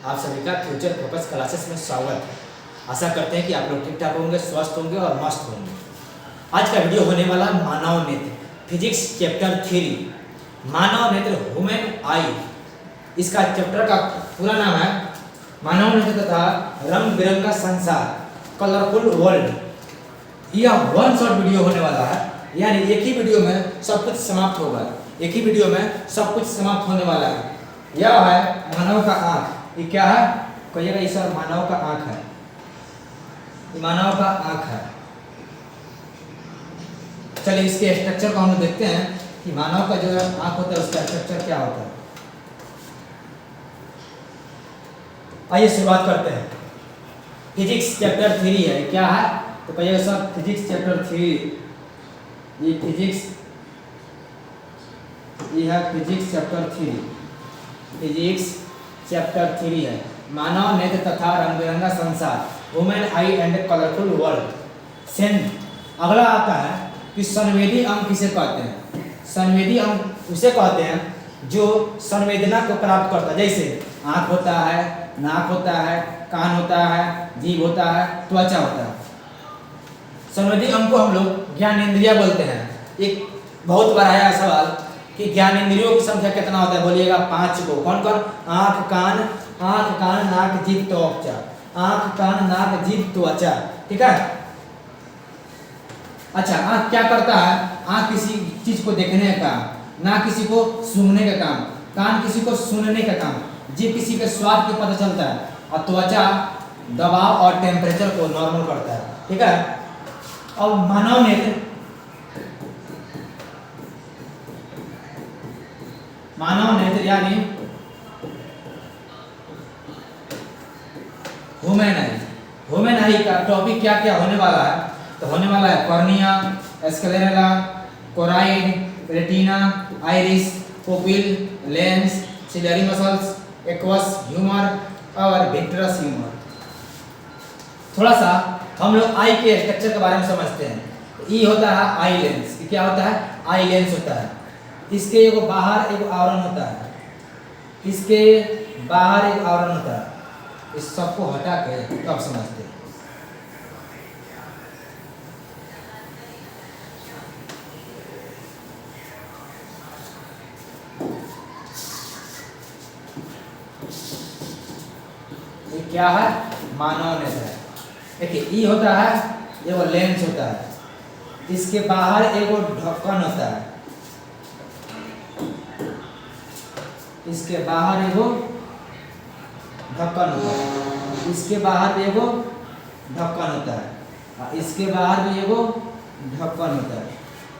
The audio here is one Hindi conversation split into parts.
आप सभी का फ्यूचर फोकस क्लासेस में स्वागत है। आशा करते हैं कि आप लोग ठीक ठाक होंगे, स्वस्थ होंगे और मस्त होंगे। आज का वीडियो होने वाला मानव नेत्र, फिजिक्स चैप्टर 3, मानव नेत्र ह्यूमन आई। इसका चैप्टर का पूरा नाम है मानव नेत्र तथा रंग बिरंगा संसार, कलरफुल वर्ल्ड। यह वन शॉट वीडियो होने वाला है, यानी एक ही वीडियो में सब कुछ समाप्त होगा, एक ही वीडियो में सब कुछ समाप्त होने वाला है। यह है मानव का आँख। ये क्या है? कहिएगा ये सर मानव का आँख है, ये मानव का आँख है। चलिए इसके स्ट्रक्चर को हम देखते हैं कि मानव का जो आँख होता है उसका स्ट्रक्चर क्या होता है। आइए शुरुआत करते हैं। फिजिक्स चैप्टर 3 है, क्या है? तो कहिएगा सर फिजिक्स चैप्टर 3। ये फिजिक्स, ये है फिजिक्स चैप्टर 3। फिजिक्स चैप्टर 3 है मानव नेत्र तथा रंग बिरंगा संसार, human I and colourful world. Sen अगला आता है कि संवेदी अंग किसे कहते हैं? संवेदी अंग उसे कहते हैं जो संवेदना को प्राप्त करता है। जैसे आँख होता है, नाक होता है, कान होता है, जीभ होता है, त्वचा होता है। संवेदी अंग को हम लोग ज्ञानेंद्रिय बोलते हैं। एक बहुत बार आया सवाल कि ज्ञानेंद्रियों की संख्या कितना होता है? बोलिएगा 5 को। कौन कौन? आँख, कान, नाक, जीभ, त्वचा। आँख, कान, नाक, जीभ, त्वचा। ठीक है। अच्छा, आँख क्या करता है? आँख किसी चीज को देखने का, नाक किसी को सूंघने का काम, कान किसी को सुनने का काम, जीभ किसी के स्वाद के पता चलता है, और त्वचा दबाव और टेम्परेचर को नॉर्मल करता है। ठीक है। अब मानव नेत्र, मानव नेत्र यानी ह्यूमन आई। ह्यूमन आई का टॉपिक क्या क्या होने वाला है? तो होने वाला है cornea, sclera, choroid, retina, iris, pupil, lens, ciliary muscles, aqueous humour और विट्रस ह्यूमर। थोड़ा सा हम लोग आई के स्ट्रक्चर के बारे में समझते हैं। ई होता है आई लेंस। क्या होता है? आई लेंस होता है। इसके एगो बाहर एगो आवरण होता है, इसके बाहर एक आवरण होता है। इस सबको हटा के तब समझते हैं। ये क्या है? मानव नेत्र है। देखिए ई होता है, एगो लेंस होता है, इसके बाहर एगो ढक्कन होता है, इसके बाहर एगो ढक्कन होता है, इसके बाहर भी एगो ढक्कन होता है, और इसके बाहर भी एगो ढक्कन होता है।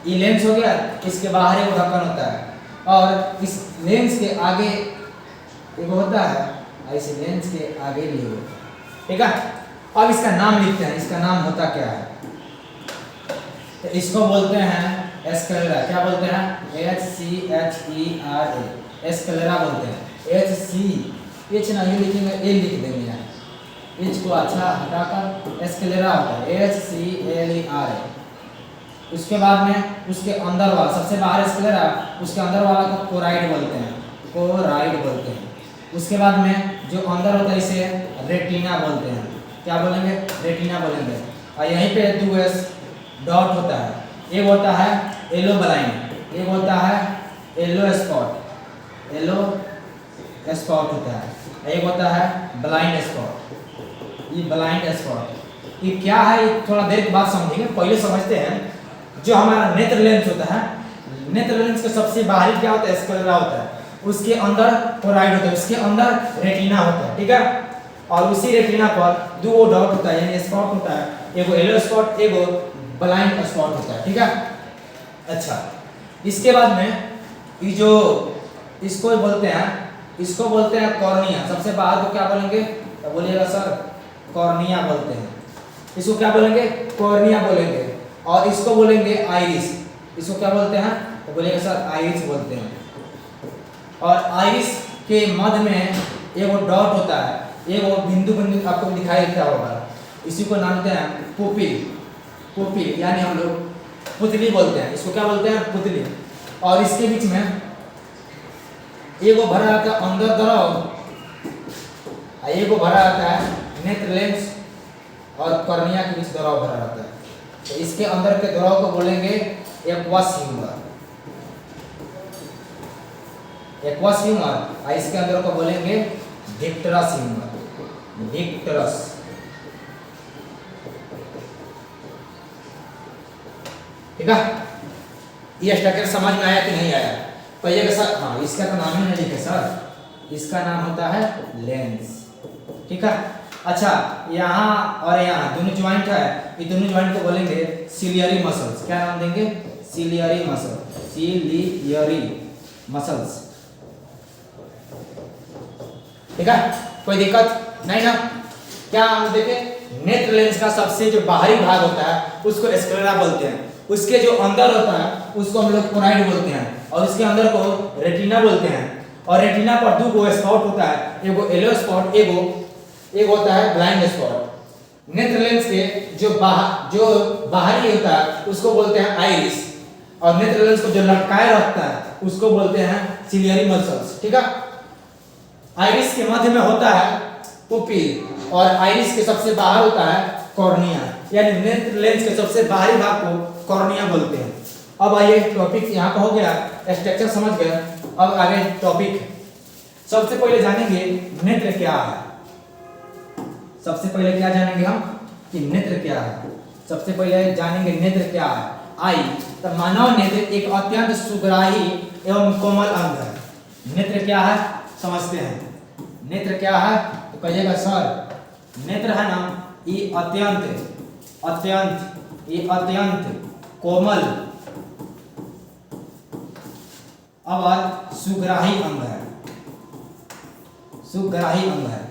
ये लेंस हो गया, इसके बाहर एगो ढक्कन होता है, और इस लेंस के आगे एगो होता है, और इस लेंस के आगे भी एगो होता है। ठीक है। अब इसका नाम लिखते हैं। इसका नाम होता क्या है? तो इसको बोलते हैं स्क्लेरा। क्या बोलते हैं? SCHERA, स्क्लेरा बोलते हैं। H नहीं लिखेंगे, ए लिख देंगे यहाँ। H को अच्छा हटाकर स्क्लेरा होता है, SCLERA। उसके बाद में उसके अंदर वाला, सबसे बाहर स्क्लेरा, उसके अंदर वाला को कोराइड बोलते हैं, कोराइड बोलते हैं। उसके बाद में जो अंदर होता है इसे रेटिना बोलते हैं। क्या बोलेंगे? रेटिना बोलेंगे। और यहीं पे 2S डॉट होता है। एक होता है येलो ब्लाइंड, एक होता है येलो स्पॉट, येलो स्पॉट होता है, एक होता है ब्लाइंड स्पॉट। ये ब्लाइंड स्पॉट ये क्या है? ये थोड़ा देर के बाद समझेंगे, पहले समझते हैं। जो हमारा नेत्र लेंस होता है, नेत्र लेंस का सबसे बाहरी क्या होता है? स्क्लेरा होता है, उसके अंदर कोराइड होता है, उसके अंदर रेटिना होता है। ठीक है। और उसी रेटिना पर 2 डॉट होता है, यानी स्पॉट होता है, एगो येलो स्पॉट, एगो ब्लाइंड स्पॉट होता है। ठीक है। अच्छा, इसके बाद में ये जो इसको बोलते हैं, इसको बोलते हैं कॉर्निया। सबसे बाहर को क्या बोलेंगे? तो बोलिएगा सर कॉर्निया बोलते हैं। इसको क्या बोलेंगे? कॉर्निया बोलेंगे। और इसको बोलेंगे आइरिस। इसको क्या बोलते हैं? तो बोलिएगा सर आइरिस बोलते हैं। और आइरिस के मध्य में एगो डॉट होता है, एगो बिंदु बिंदु आपको दिखाई देता होगा, इसी को नाम देते हैं पुपिल। पुपिल यानी हम लोग पुतली बोलते हैं। इसको क्या बोलते हैं? पुतली। और इसके बीच में एगो भरा था अंदर तरफ, ये को भरा रहता है नेत्र लेंस और कॉर्निया के बीच दोराव भरा रहता है। तो इसके अंदर के दोराव को बोलेंगे एक्वस ह्यूमर, एक्वस ह्यूमर, और इसके अंदर को बोलेंगे विक्टरस ह्यूमर, विक्टरस। ठीक है, ये स्ट्रक्चर समझ में आया कि नहीं आया? पहले के साथ हाँ, इसका तो नाम ही नहीं लिखे सर, इसका नाम होता है लेंस। ठीक है, अच्छा यहाँ और यहाँ दोनों ज्वाइंट है, ये दोनों ज्वाइंट को बोलेंगे सिलियरी मसल्स। क्या नाम देंगे? Ciliary muscle, ciliary muscles. ठीक है, कोई दिक्कत नहीं ना? क्या हम देखें, नेत्र लेंस का सबसे जो बाहरी भाग होता है उसको स्क्लेरा बोलते हैं, उसके जो अंदर होता है उसको हम लोग कोनाइड बोलते हैं, और उसके अंदर को रेटिना बोलते हैं। और रेटिना पर दो गो स्पॉट होता है, एगो येलो स्पॉट, एक होता है ब्लाइंड स्पॉट। नेत्र लेंस के जो बाहरी होता है उसको बोलते हैं आइरिस, और नेत्र लेंस को जो लटकाए रखता है उसको बोलते हैं सिलियरी मसल्स। ठीक है, आइरिस के मध्य में होता है पुपिल, और आइरिस के सबसे बाहर होता है कॉर्निया, यानी नेत्र लेंस के सबसे बाहरी भाग को कॉर्निया बोलते हैं। अब आइए टॉपिक यहाँ का हो गया, स्ट्रक्चर समझ गए, अब आगे टॉपिक। सबसे पहले जानेंगे नेत्र क्या है। सबसे पहले क्या जानेंगे हम कि नेत्र क्या है। सबसे पहले जानेंगे नेत्र क्या है। आई तो मानव नेत्र एक अत्यंत सुग्राही एवं कोमल अंग है। नेत्र क्या है समझते हैं। नेत्र क्या है तो कहिएगा सर, नेत्र है ना ये अत्यंत कोमल और सुग्राही अंग है, सुग्राही अंग है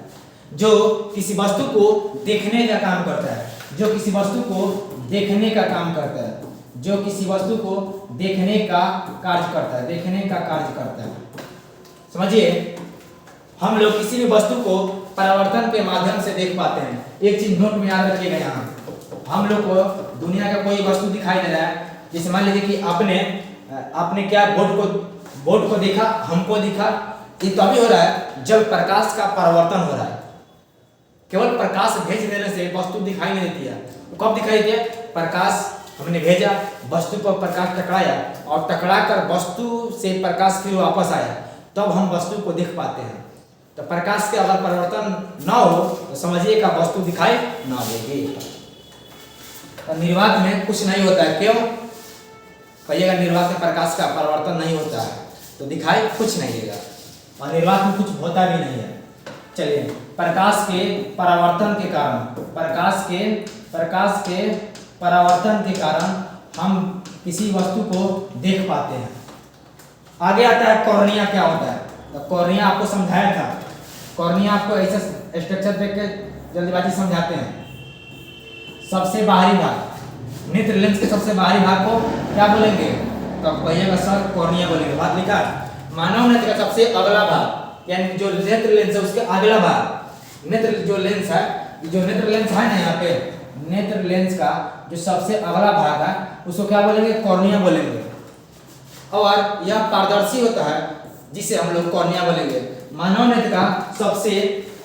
जो किसी वस्तु को देखने का काम करता है, जो किसी वस्तु को देखने का काम करता है, जो किसी वस्तु को देखने का कार्य करता है, देखने का कार्य करता है। समझिए, हम लोग किसी भी वस्तु को परावर्तन के माध्यम से देख पाते हैं। एक चीज नोट में याद रखिएगा, यहाँ हम लोग को दुनिया का कोई वस्तु दिखाई दे रहा है, जैसे मान लीजिए कि आपने क्या बोर्ड को देखा, हमको दिखा, ये तभी हो रहा है जब प्रकाश का परावर्तन हो रहा है। केवल प्रकाश भेज देने से वस्तु दिखाई नहीं देती है। कब दिखाई देती है? प्रकाश हमने भेजा, वस्तु पर प्रकाश टकराया, और टकरा कर वस्तु से प्रकाश फिर वापस आया, तब हम वस्तु को देख पाते हैं। तो प्रकाश के अगर परिवर्तन ना हो तो समझिए का वस्तु दिखाई ना देगी। तो निर्वात में कुछ नहीं होता है। क्यों? कहिएगा, निर्वात में प्रकाश का परिवर्तन नहीं होता है तो दिखाई कुछ नहीं देगा, और निर्वात में कुछ होता भी नहीं है। चलिए, प्रकाश के परावर्तन के कारण, प्रकाश के परावर्तन के कारण हम किसी वस्तु को देख पाते हैं। आगे आता है कॉर्निया। क्या होता है? तो कॉर्निया आपको समझाया था। कॉर्निया आपको ऐसा स्ट्रक्चर देख के जल्दीबाजी समझाते हैं। सबसे बाहरी भाग, नेत्र लेंस के सबसे बाहरी भाग को क्या बोलेंगे? तो कहिएगा सर कॉर्निया बोलेंगे। बात लिखा। मानव नेत्र का सबसे अगला भाग, यानी जो नेत्र लेंस है उसके अगला भाग, नेत्र जो लेंस है, जो नेत्र लेंस है ना, यहाँ पे नेत्र लेंस का जो सबसे अगला भाग है उसको क्या बोलेंगे? कॉर्निया बोलेंगे। और यह पारदर्शी होता है जिसे हम लोग कॉर्निया बोलेंगे। मानव नेत्र का सबसे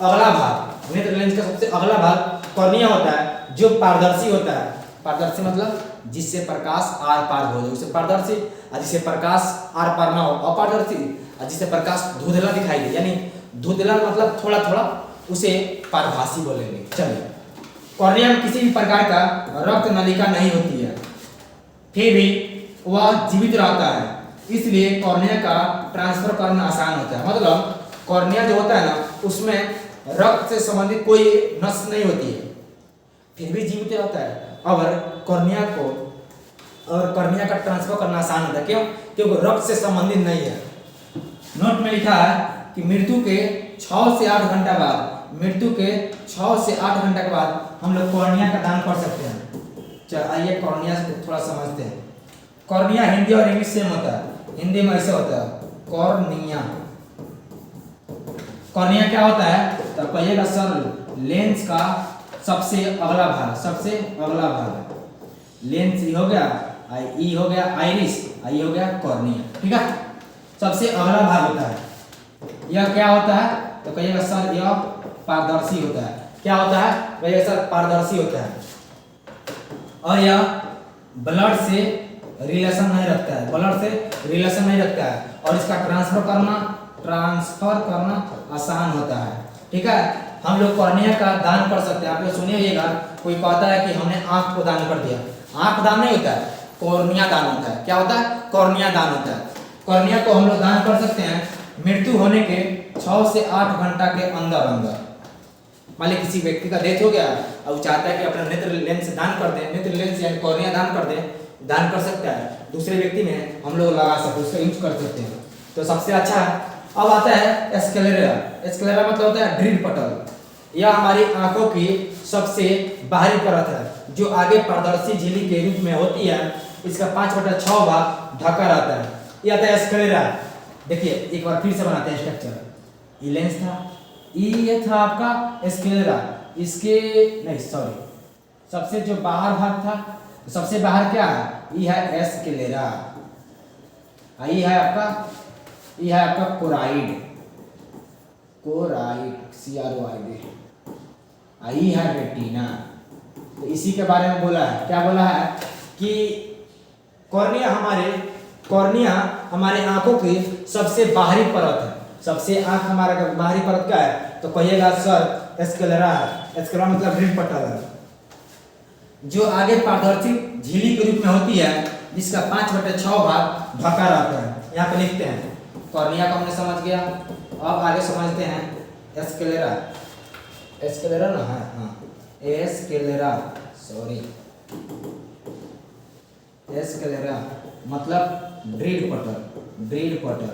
अगला भाग, नेत्र लेंस का सबसे अगला भाग कॉर्निया होता है, जो पारदर्शी होता है। पारदर्शी मतलब जिससे प्रकाश आर पार हो जाए उसे पारदर्शी, और जिससे प्रकाश आर पार ना हो अपारदर्शी, और जिससे प्रकाश धुंधला दिखाई दे, यानी धुंधला मतलब थोड़ा थोड़ा, उसे पारभासी बोलेंगे। चलिए, कॉर्निया में किसी भी प्रकार का रक्त नलिका नहीं होती है, फिर भी वह जीवित रहता है, इसलिए कॉर्निया का ट्रांसफर करना आसान होता है। मतलब कॉर्निया जो होता है ना, उसमें रक्त से संबंधित कोई नस नहीं होती है, फिर भी जीवित रहता है। और कॉर्निया का ट्रांसफर करना आसान होता है। क्यों? क्योंकि रक्त से संबंधित नहीं है। नोट में लिखा है कि मृत्यु के 6 से 8 घंटा बाद, मृत्यु के 6 से 8 घंटा के बाद हम लोग कॉर्निया का दान कर सकते हैं। चल आइए कॉर्निया को थोड़ा समझते हैं। कॉर्निया हिंदी और इंग्लिश सेम होता है। हिंदी में ऐसे होता है कॉर्निया। कॉर्निया क्या होता है तो कहिएगा सर, लेंस का सबसे अगला भाग, सबसे अगला भाग। लेंस ई हो गया, ई हो गया आइरिस, आई हो गया कॉर्निया। ठीक है, सबसे अगला भाग होता है। यह क्या होता है तो कहिएगा सर, यह पारदर्शी होता है। क्या होता है भाई, ऐसा पारदर्शी होता है और यह ब्लड से रिलेशन नहीं रखता है, ब्लड से रिलेशन नहीं रखता है और इसका ट्रांसफर करना आसान होता है। ठीक है, हम लोग कॉर्निया का दान कर सकते हैं। आप लोग सुने होइएगा, कोई कहता है कि हमने आंख को दान कर दिया। आंख दान नहीं होता है, कॉर्निया दान होता है। क्या होता है, कॉर्निया दान होता है। कॉर्निया को हम लोग दान कर सकते हैं मृत्यु होने के 6 से 8 घंटा के अंदर अंदर। मान लीजिए किसी व्यक्ति का डेथ हो गया और वो चाहता है कि अपना नेत्र लेंस दान कर दे, नेत्र लेंस यानी कॉर्निया दान कर दे, दान कर सकता है, दूसरे व्यक्ति में हम लोग लगा सकते हैं, उसका यूज कर सकते हैं, तो सबसे अच्छा है। अब आता है स्क्लेरा। स्क्लेरा मतलब होता है ड्रिल पटल। यह हमारी आंखों की सबसे बाहरी परत है जो आगे पारदर्शी झिल्ली के रूप में होती है। इसका 5/6 भाग ढका रहता है। यह आता है स्क्लेरा। देखिए एक बार फिर से बनाते हैं स्ट्रक्चर। ये लेंस था, ये था आपका स्क्लेरा। इसके नहीं सॉरी, सबसे जो बाहर भाग था, सबसे बाहर क्या है, ये है स्क्लेरा। ये है आपका कोराइड, CROID। ये है रेटिना। तो इसी के बारे में बोला है। क्या बोला है कि कॉर्निया हमारे आंखों की सबसे बाहरी परत है। सबसे आंख हमारा बाहरी परत क्या है, तो कहिएगा सर स्क्लेरा है। स्क्लेरा मतलब ड्रिल पटल है जो आगे पारदर्शी झिल्ली के रूप में होती है, जिसका 5/6 भाग ढका रहता है। यहाँ पे लिखते हैं कॉर्निया को हमने समझ गया। अब आगे समझते हैं स्क्लेरा। स्क्लेरा ना है, हाँ स्क्लेरा, सॉरी स्क्लेरा मतलब ड्रिल पटल।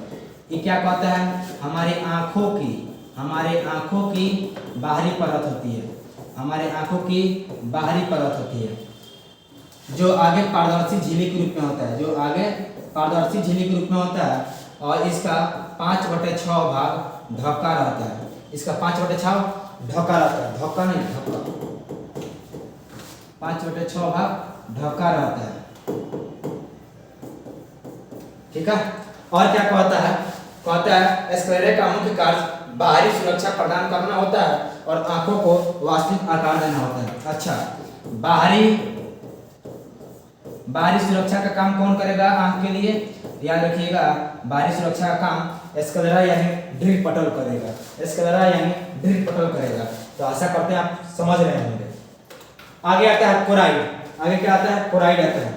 ये क्या कहता है, हमारे आंखों की बाहरी परत होती है, हमारे आंखों की बाहरी परत होती है जो आगे पारदर्शी झिल्ली के रूप में होता है, जो आगे पारदर्शी झिल्ली के रूप में होता है और इसका 5/6 भाग ढका रहता है। इसका 5/6 ढका रहता है, ढका नहीं ढका, 5/6 भाग ढका रहता है। ठीक है, और क्या कहता है स्क्लेरा का मुख्य कार्य बाहरी सुरक्षा प्रदान करना होता है और आंखों को वास्तविक आकार देना होता है। अच्छा, बाहरी सुरक्षा का काम कौन करेगा आंख के लिए, याद रखिएगा, बाहरी सुरक्षा का काम स्क्लेरा यानी ड्रिल पटल करेगा। स्क्लेरा यानी ड्रिल पटल करेगा। तो आशा करते हैं आप समझ रहे होंगे। आगे आता है कोराइड। आगे क्या आता है, कोराइड आता है।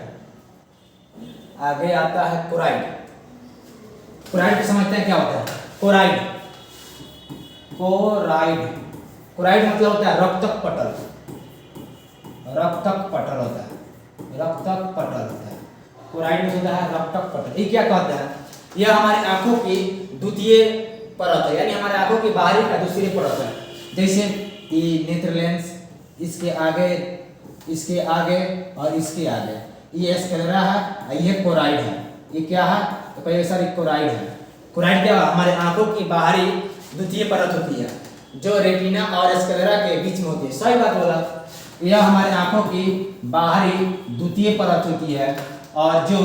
आगे आता है कोराइड। कोराइड को समझते हैं क्या होता है। कोराइड मतलब होता है रक्तक पटल। रक्तक पटल होता है। कोराइड में होता है रक्तक पटल। ये क्या कहता है, यह हमारी आंखों की द्वितीय परत है, यानी हमारे आंखों की बाहरी का दूसरी परत है। जैसे ये नेत्र लेंस, इसके आगे और इसके आगे ये स्क्लेरा है, ये कोराइड है। ये क्या है, तो कहिए सर ये कोराइड है। कोराइड क्या है, हमारे आंखों की बाहरी द्वितीय परत होती है जो रेटिना और स्क्लेरा के बीच में होती है। सही बात बोला, यह हमारे आंखों की बाहरी द्वितीय परत होती है और जो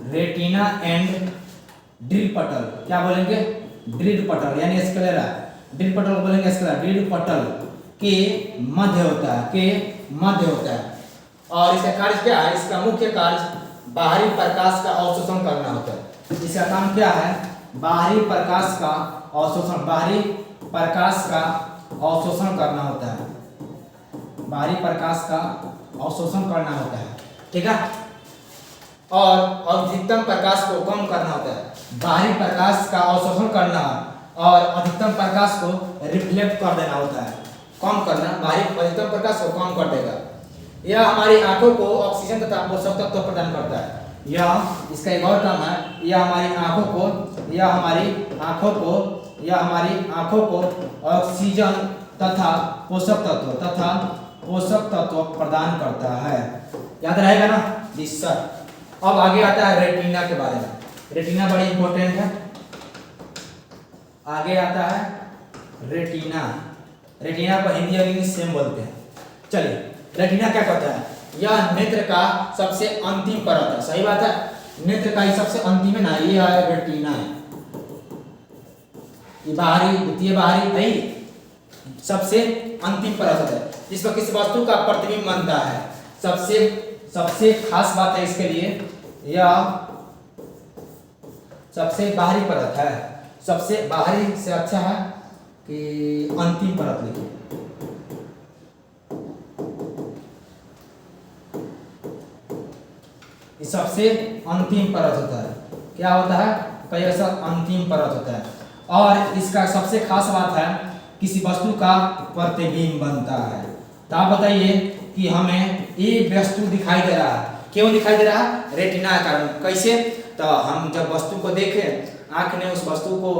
रेटिना एंड ड्रिल पटल, क्या बोलेंगे, ड्रिल पटल यानी स्क्लेरा, ड्रिल पटल को बोलेंगे स्क्लेरा, ड्रिल पटल के मध्य होता है। और इसका कार्य क्या है, इसका मुख्य कार्य बाहरी प्रकाश का अवशोषण करना होता है। इसका काम क्या है, बाहरी प्रकाश का अवशोषण करना होता है। बाहरी प्रकाश का अवशोषण करना होता है। ठीक है, और अधिकतम प्रकाश को कम करना होता है। बाहरी प्रकाश का अवशोषण करना और अधिकतम प्रकाश को रिफ्लेक्ट कर देना होता है, कम करना। बाहरी अधिकतम प्रकाश को कम कर देगा। यह हमारी आंखों को ऑक्सीजन तथा पोषक तत्व प्रदान करता है। यह इसका एक और काम है, यह हमारी आंखों को ऑक्सीजन तथा पोषक तत्व प्रदान करता है। याद रहेगा ना जी सर। अब आगे आता है रेटिना के बारे में। रेटिना बड़ी इंपॉर्टेंट है। आगे आता है रेटिना को हिंदी और इंग्लिश सेम बोलते हैं। चलिए, रेटिना क्या कहता है, यह नेत्र का सबसे अंतिम परत है। सही बात है, नेत्र का सबसे अंतिम है ना, ये है रेटिना। ये बाहरी, द्वितीय बाहरी, भाई सबसे अंतिम परत होता है जिस पर किसी वस्तु का प्रतिबिंब बनता है। सबसे खास बात है इसके लिए, यह सबसे बाहरी परत है। सबसे बाहरी से अच्छा है कि अंतिम परत लिखिए। ये सबसे अंतिम परत होता है। क्या होता है? कई ऐसा अंतिम परत होता है। और इसका सबसे खास बात है किसी वस्तु का प्रतिबिंब बनता है। तो आप बताइए कि हमें ये वस्तु दिखाई दे रहा है, क्यों दिखाई दे रहा है? रेटिना के कारण। कैसे? तो हम जब वस्तु को देखें, आंख ने उस वस्तु को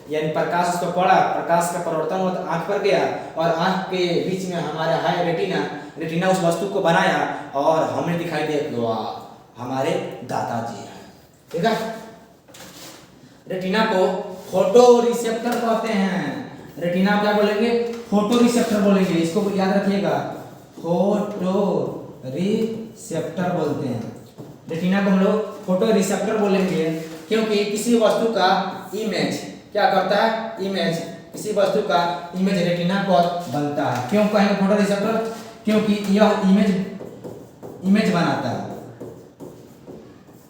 यानी प्रकाश उस पर पड़ा, प्रकाश का परिवर्तन हुआ आंख पर गया और आंख के बीच में हमारा है रेटिना उस वस्तु को बनाया और हमें दिखाई दिया वाह हमारे दादाजी हैं। ठीक है, रेटिना को फोटो रिसेप्टर कहते हैं। रेटिना क्या बोलेंगे? फोटो रिसेप्टर बोलेंगे। इसको याद रखिएगा, फोटो रिसेप्टर बोलते हैं। रेटिना को हम लोग फोटो रिसेप्टर बोलेंगे क्योंकि किसी वस्तु का इमेज क्या करता है? इमेज, किसी वस्तु का इमेज रेटिना पर बनता है। क्यों कहेंगे फोटो रिसेप्टर? क्योंकि यह इमेज बनाता है।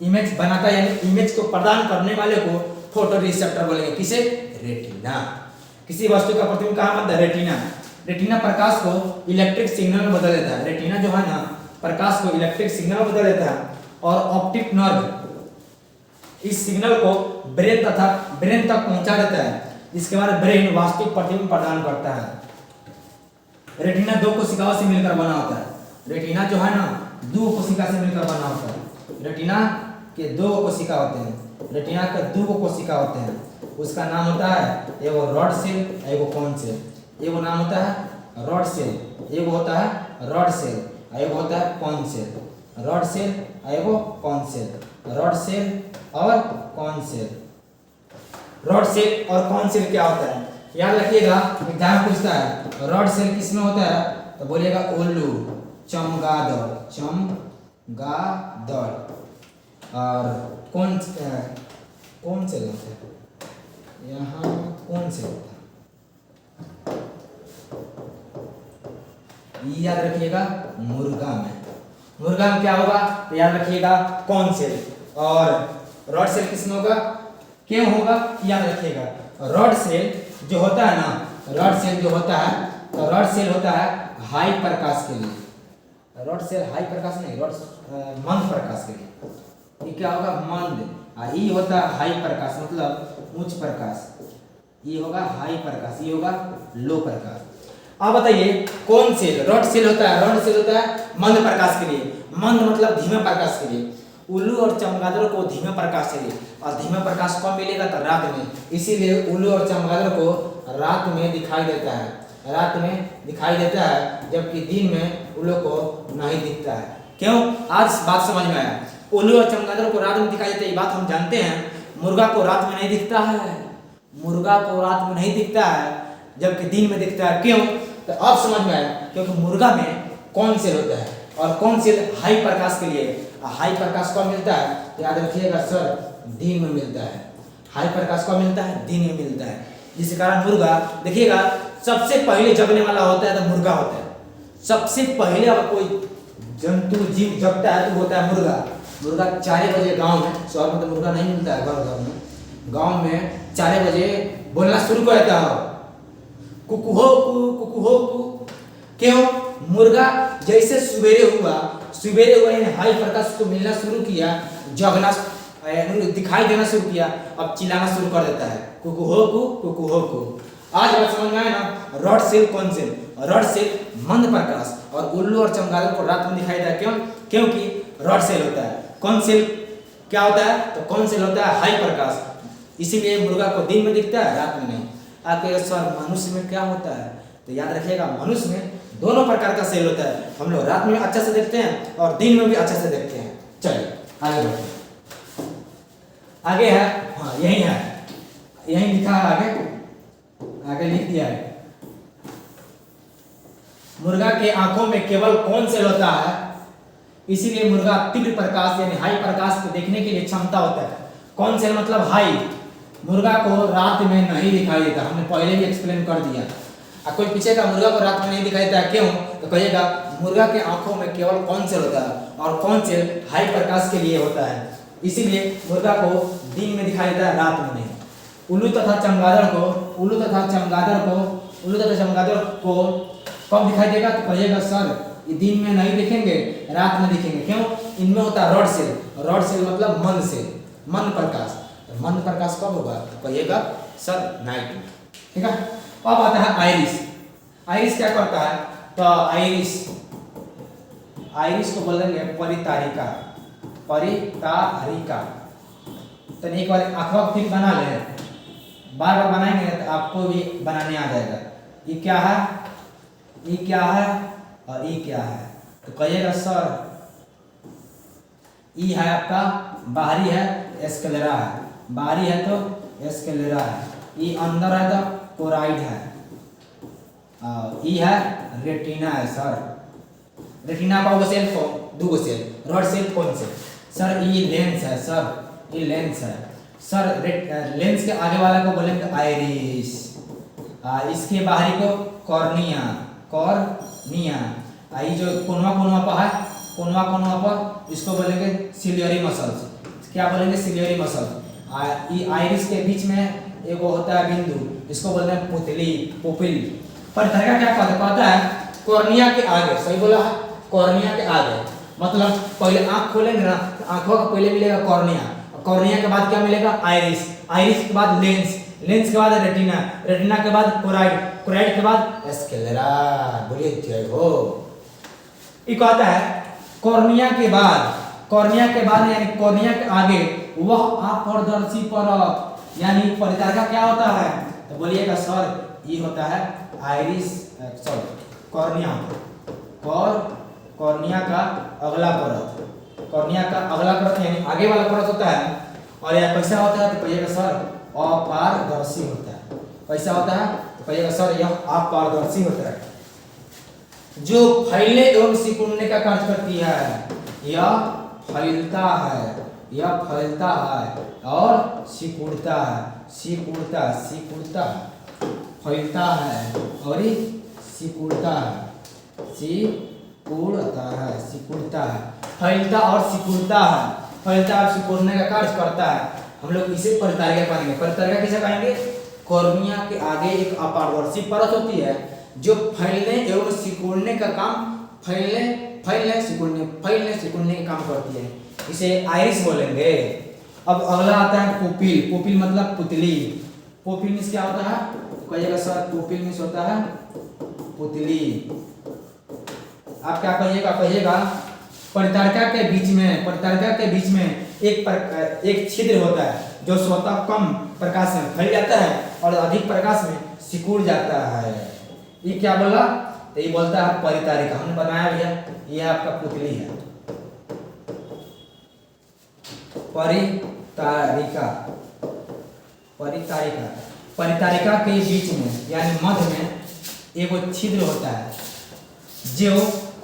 इमेज बनाता है यानी इमेज को प्रदान करने वाले को फोटो रिसेप्टर बोलेंगे। किसे? रेटिना। किसी वस्तु का प्रतिबिंब कहाँ बनता है? रेटिना। रेटिना प्रकाश को इलेक्ट्रिक सिग्नल में बदल देता है। रेटिना जो है ना, प्रकाश को इलेक्ट्रिक सिग्नल में बदल देता है और ऑप्टिक नर्व इस सिग्नल को ब्रेन तक पहुंचा देता है। इसके बाद ब्रेन वास्तविक प्रतिबिंब प्रदान करता है। रेटिना दो कोशिकाओं से मिलकर बना होता है। रेटिना जो है ना, दो कोशिका से मिलकर बना होता है। रेटिना के दो कोशिका होते हैं। रेटिना के दो कोशिका होते हैं। उसका नाम होता है एगो रॉड सेल, एगो कोन सेल। एगो नाम होता है रॉड सेल, एगो होता है रॉड सेल, एगो होता है कोन सेल। रॉड सेल, एगो कोन सेल। रॉड सेल और कोन सेल। रॉड सेल और कोन सेल क्या होता है? याद रखिएगा, एग्जाम पूछता है रॉड सेल किसमें होता है तो बोलिएगा उल्लू, चमगादड़, और कौन सेल होता है? यहाँ कौन सेल होता है? याद रखिएगा, मुर्गा में क्या होगा? तो याद रखिएगा कौन सेल। और रॉड सेल किसमें होगा? क्यों होगा? याद रखिएगा, रॉड सेल जो होता है ना, रॉड सेल जो होता है तो रॉड सेल होता है हाई प्रकाश के लिए। रॉड सेल हाई प्रकाश नहीं, मंद प्रकाश के लिए। ये क्या होगा? मंद। ये होता है हाई प्रकाश मतलब उच्च प्रकाश। ये होगा हाई प्रकाश, ये होगा लो प्रकाश। अब बताइए कौन सेल? रॉड सेल होता है, रॉड सेल होता है मंद प्रकाश के लिए। मंद मतलब धीमे प्रकाश के लिए। उल्लू और चमगादड़ को धीमे प्रकाश चाहिए और धीमे प्रकाश कब मिलेगा? तो रात में। इसीलिए उल्लू और चमगादड़ को रात में दिखाई देता है, रात में दिखाई देता है, जबकि दिन में उल्लू को नहीं दिखता है। क्यों? आज बात समझ में आया। उल्लू और चमगादड़ को रात में दिखाई देता है, ये बात हम जानते हैं। मुर्गा को रात में नहीं दिखता है, मुर्गा को रात में नहीं दिखता है जबकि दिन में दिखता है। क्यों? तो अब समझ में आया, क्योंकि मुर्गा में कौन सेल होता है और कौन सेल हाई प्रकाश के लिए। हाई प्रकाश कब मिलता है? तो याद रखिएगा सर, दिन में मिलता है। हाई प्रकाश कब मिलता है? दिन में मिलता है। जिस कारण मुर्गा देखिएगा सबसे पहले जगने वाला होता है तो मुर्गा होता है। सबसे पहले अगर कोई जंतु जीव जगता है तो होता है मुर्गा। मुर्गा 4 बजे गांव में, शहर में तो मुर्गा नहीं मिलता है, गांव में 4 बजे बोलना शुरू कर देता है, कुकु हो कु। क्यों? मुर्गा जैसे सवेरे हुआ यानी हाई प्रकाश को मिलना शुरू किया, जगना दिखाई देना शुरू किया, अब चिल्लाना शुरू कर देता है, कुकु हो कु। आज बात समझ में आया ना? रॉड सेल कौन सेल? रॉड सेल मंद प्रकाश और उल्लू और चमगादड़ को रात में दिखाई देता है। क्यों? क्योंकि रॉड सेल होता है। कौन सेल क्या होता है? तो कौन सेल होता है हाई प्रकाश। इसीलिए मुर्गा को दिन में दिखता है, रात में नहीं। आप कहेंगे सर मनुष्य में क्या होता है? तो याद रखिएगा, मनुष्य में दोनों प्रकार का सेल होता है। हम लोग रात में अच्छा से देखते हैं और दिन में भी अच्छा से देखते हैं। चलिए आगे बढ़ते। आगे है, हाँ यही है, यही लिखा है, आगे लिख दिया है। मुर्गा के आंखों में केवल कौन सेल होता है? इसीलिए मुर्गा तीव्र प्रकाश यानी हाई प्रकाश को देखने के लिए क्षमता होता है। कौन सेल मतलब हाई, मुर्गा को रात में नहीं दिखाई देता, हमने पहले भी एक्सप्लेन कर दिया। कोई पीछेगा मुर्गा को रात में नहीं दिखाई देता क्यों, तो कहिएगा मुर्गा के आंखों में केवल कौन सेल होता है और कौन सेल हाई प्रकाश के लिए होता है, इसीलिए मुर्गा को दिन में दिखाई देता है, रात में नहीं। उल्लू तथा चमगादड़ को कब दिखाई देगा, तो कहिएगा सर ये दिन में नहीं दिखेंगे, रात में दिखेंगे। क्यों, इनमें होता है रॉड सेल मतलब मन प्रकाश। तो मन प्रकाश कब होगा, तो कहिएगा सर नाइट में। ठीक है, अब आता है आइरिस क्या करता है, तो आइरिस को बोलेंगे परितारिका। तो एक बार आंखों को ठीक बना ले, बार बनाएंगे तो आपको भी बनाने आ जाएगा। ये क्या है और ये क्या है, तो कहिएगा सर ये है आपका बाहरी है, एस्केलेरा है, बाहरी है तो एस्केलेरा है, ये अंदर है तो कोराइड है, ये है रेटिना है सर। रेटिना का सेल दो सेल, रॉड सेल कौन से सर, ये लेंस है सर, ये लेंस है सर। लेंस के आगे वाला को बोलेंगे आइरिस, इसके बाहरी को कॉर्निया। ये जो कोनवा पर इसको बोलेंगे सिलियरी मसल्स। क्या बोलेंगे, सिलियरी मसल। ये आइरिस के बीच में एक होता है बिंदु, इसको बोलते हैं पुपिल। परितारिका क्या कहता है, कॉर्निया के आगे, सही बोला है, कॉर्निया के आगे मतलब पहले आंख खोलेंगे ना, आंखों का पहले मिलेगा कॉर्निया के बाद क्या मिलेगा, आइरिस के बाद लेंस के बाद रेटिना के बाद कोराइड के बाद एस्केलेरा। बोलिए जय हो। ये कहता है कॉर्निया के बाद यानी कॉर्निया के आगे वह अपारदर्शी परत, यानी परितारिका क्या होता है, तो बोलिएगा सर ये होता है आइरिस, कॉर्निया का अगला परत यानी आगे वाला परत होता है। और यह कैसा होता है, तो कहिएगा सर अपारदर्शी होता है। कैसा होता है, तो कहिएगा सर यह अपारदर्शी होता है, जो फैलने एवं सिकुड़ने का कार्य करती है। यह फैलता है और सिकुड़ता है, फैलता है और सिकुड़ता है, फैलता और सिकुड़ने का कार्य करता है। हम लोग इसे परितारिका कहेंगे। परितारिका किसे कहेंगे, कॉर्निया के आगे एक अपारदर्शी परत होती है जो फैलने एवं सिकुड़ने का काम, फैलने सिकुड़ने का काम करती है, इसे आइरिस बोलेंगे। अब अगला आता है पुपिल मतलब पुतली। पुपिल मींस क्या होता है, कहिएगा सर पुपिल मींस होता है पुतली। आप क्या कहिएगा परितारिका के बीच में एक छिद्र होता है जो स्वतः कम प्रकाश में फैल जाता है और अधिक प्रकाश में सिकुड़ जाता है। ये क्या बोला, तो ये बोलता है परितारिका। हमने बनाया भी है, ये आपका पुतली है। परितारिका के बीच में यानी मध्य में एक छिद्र होता है जो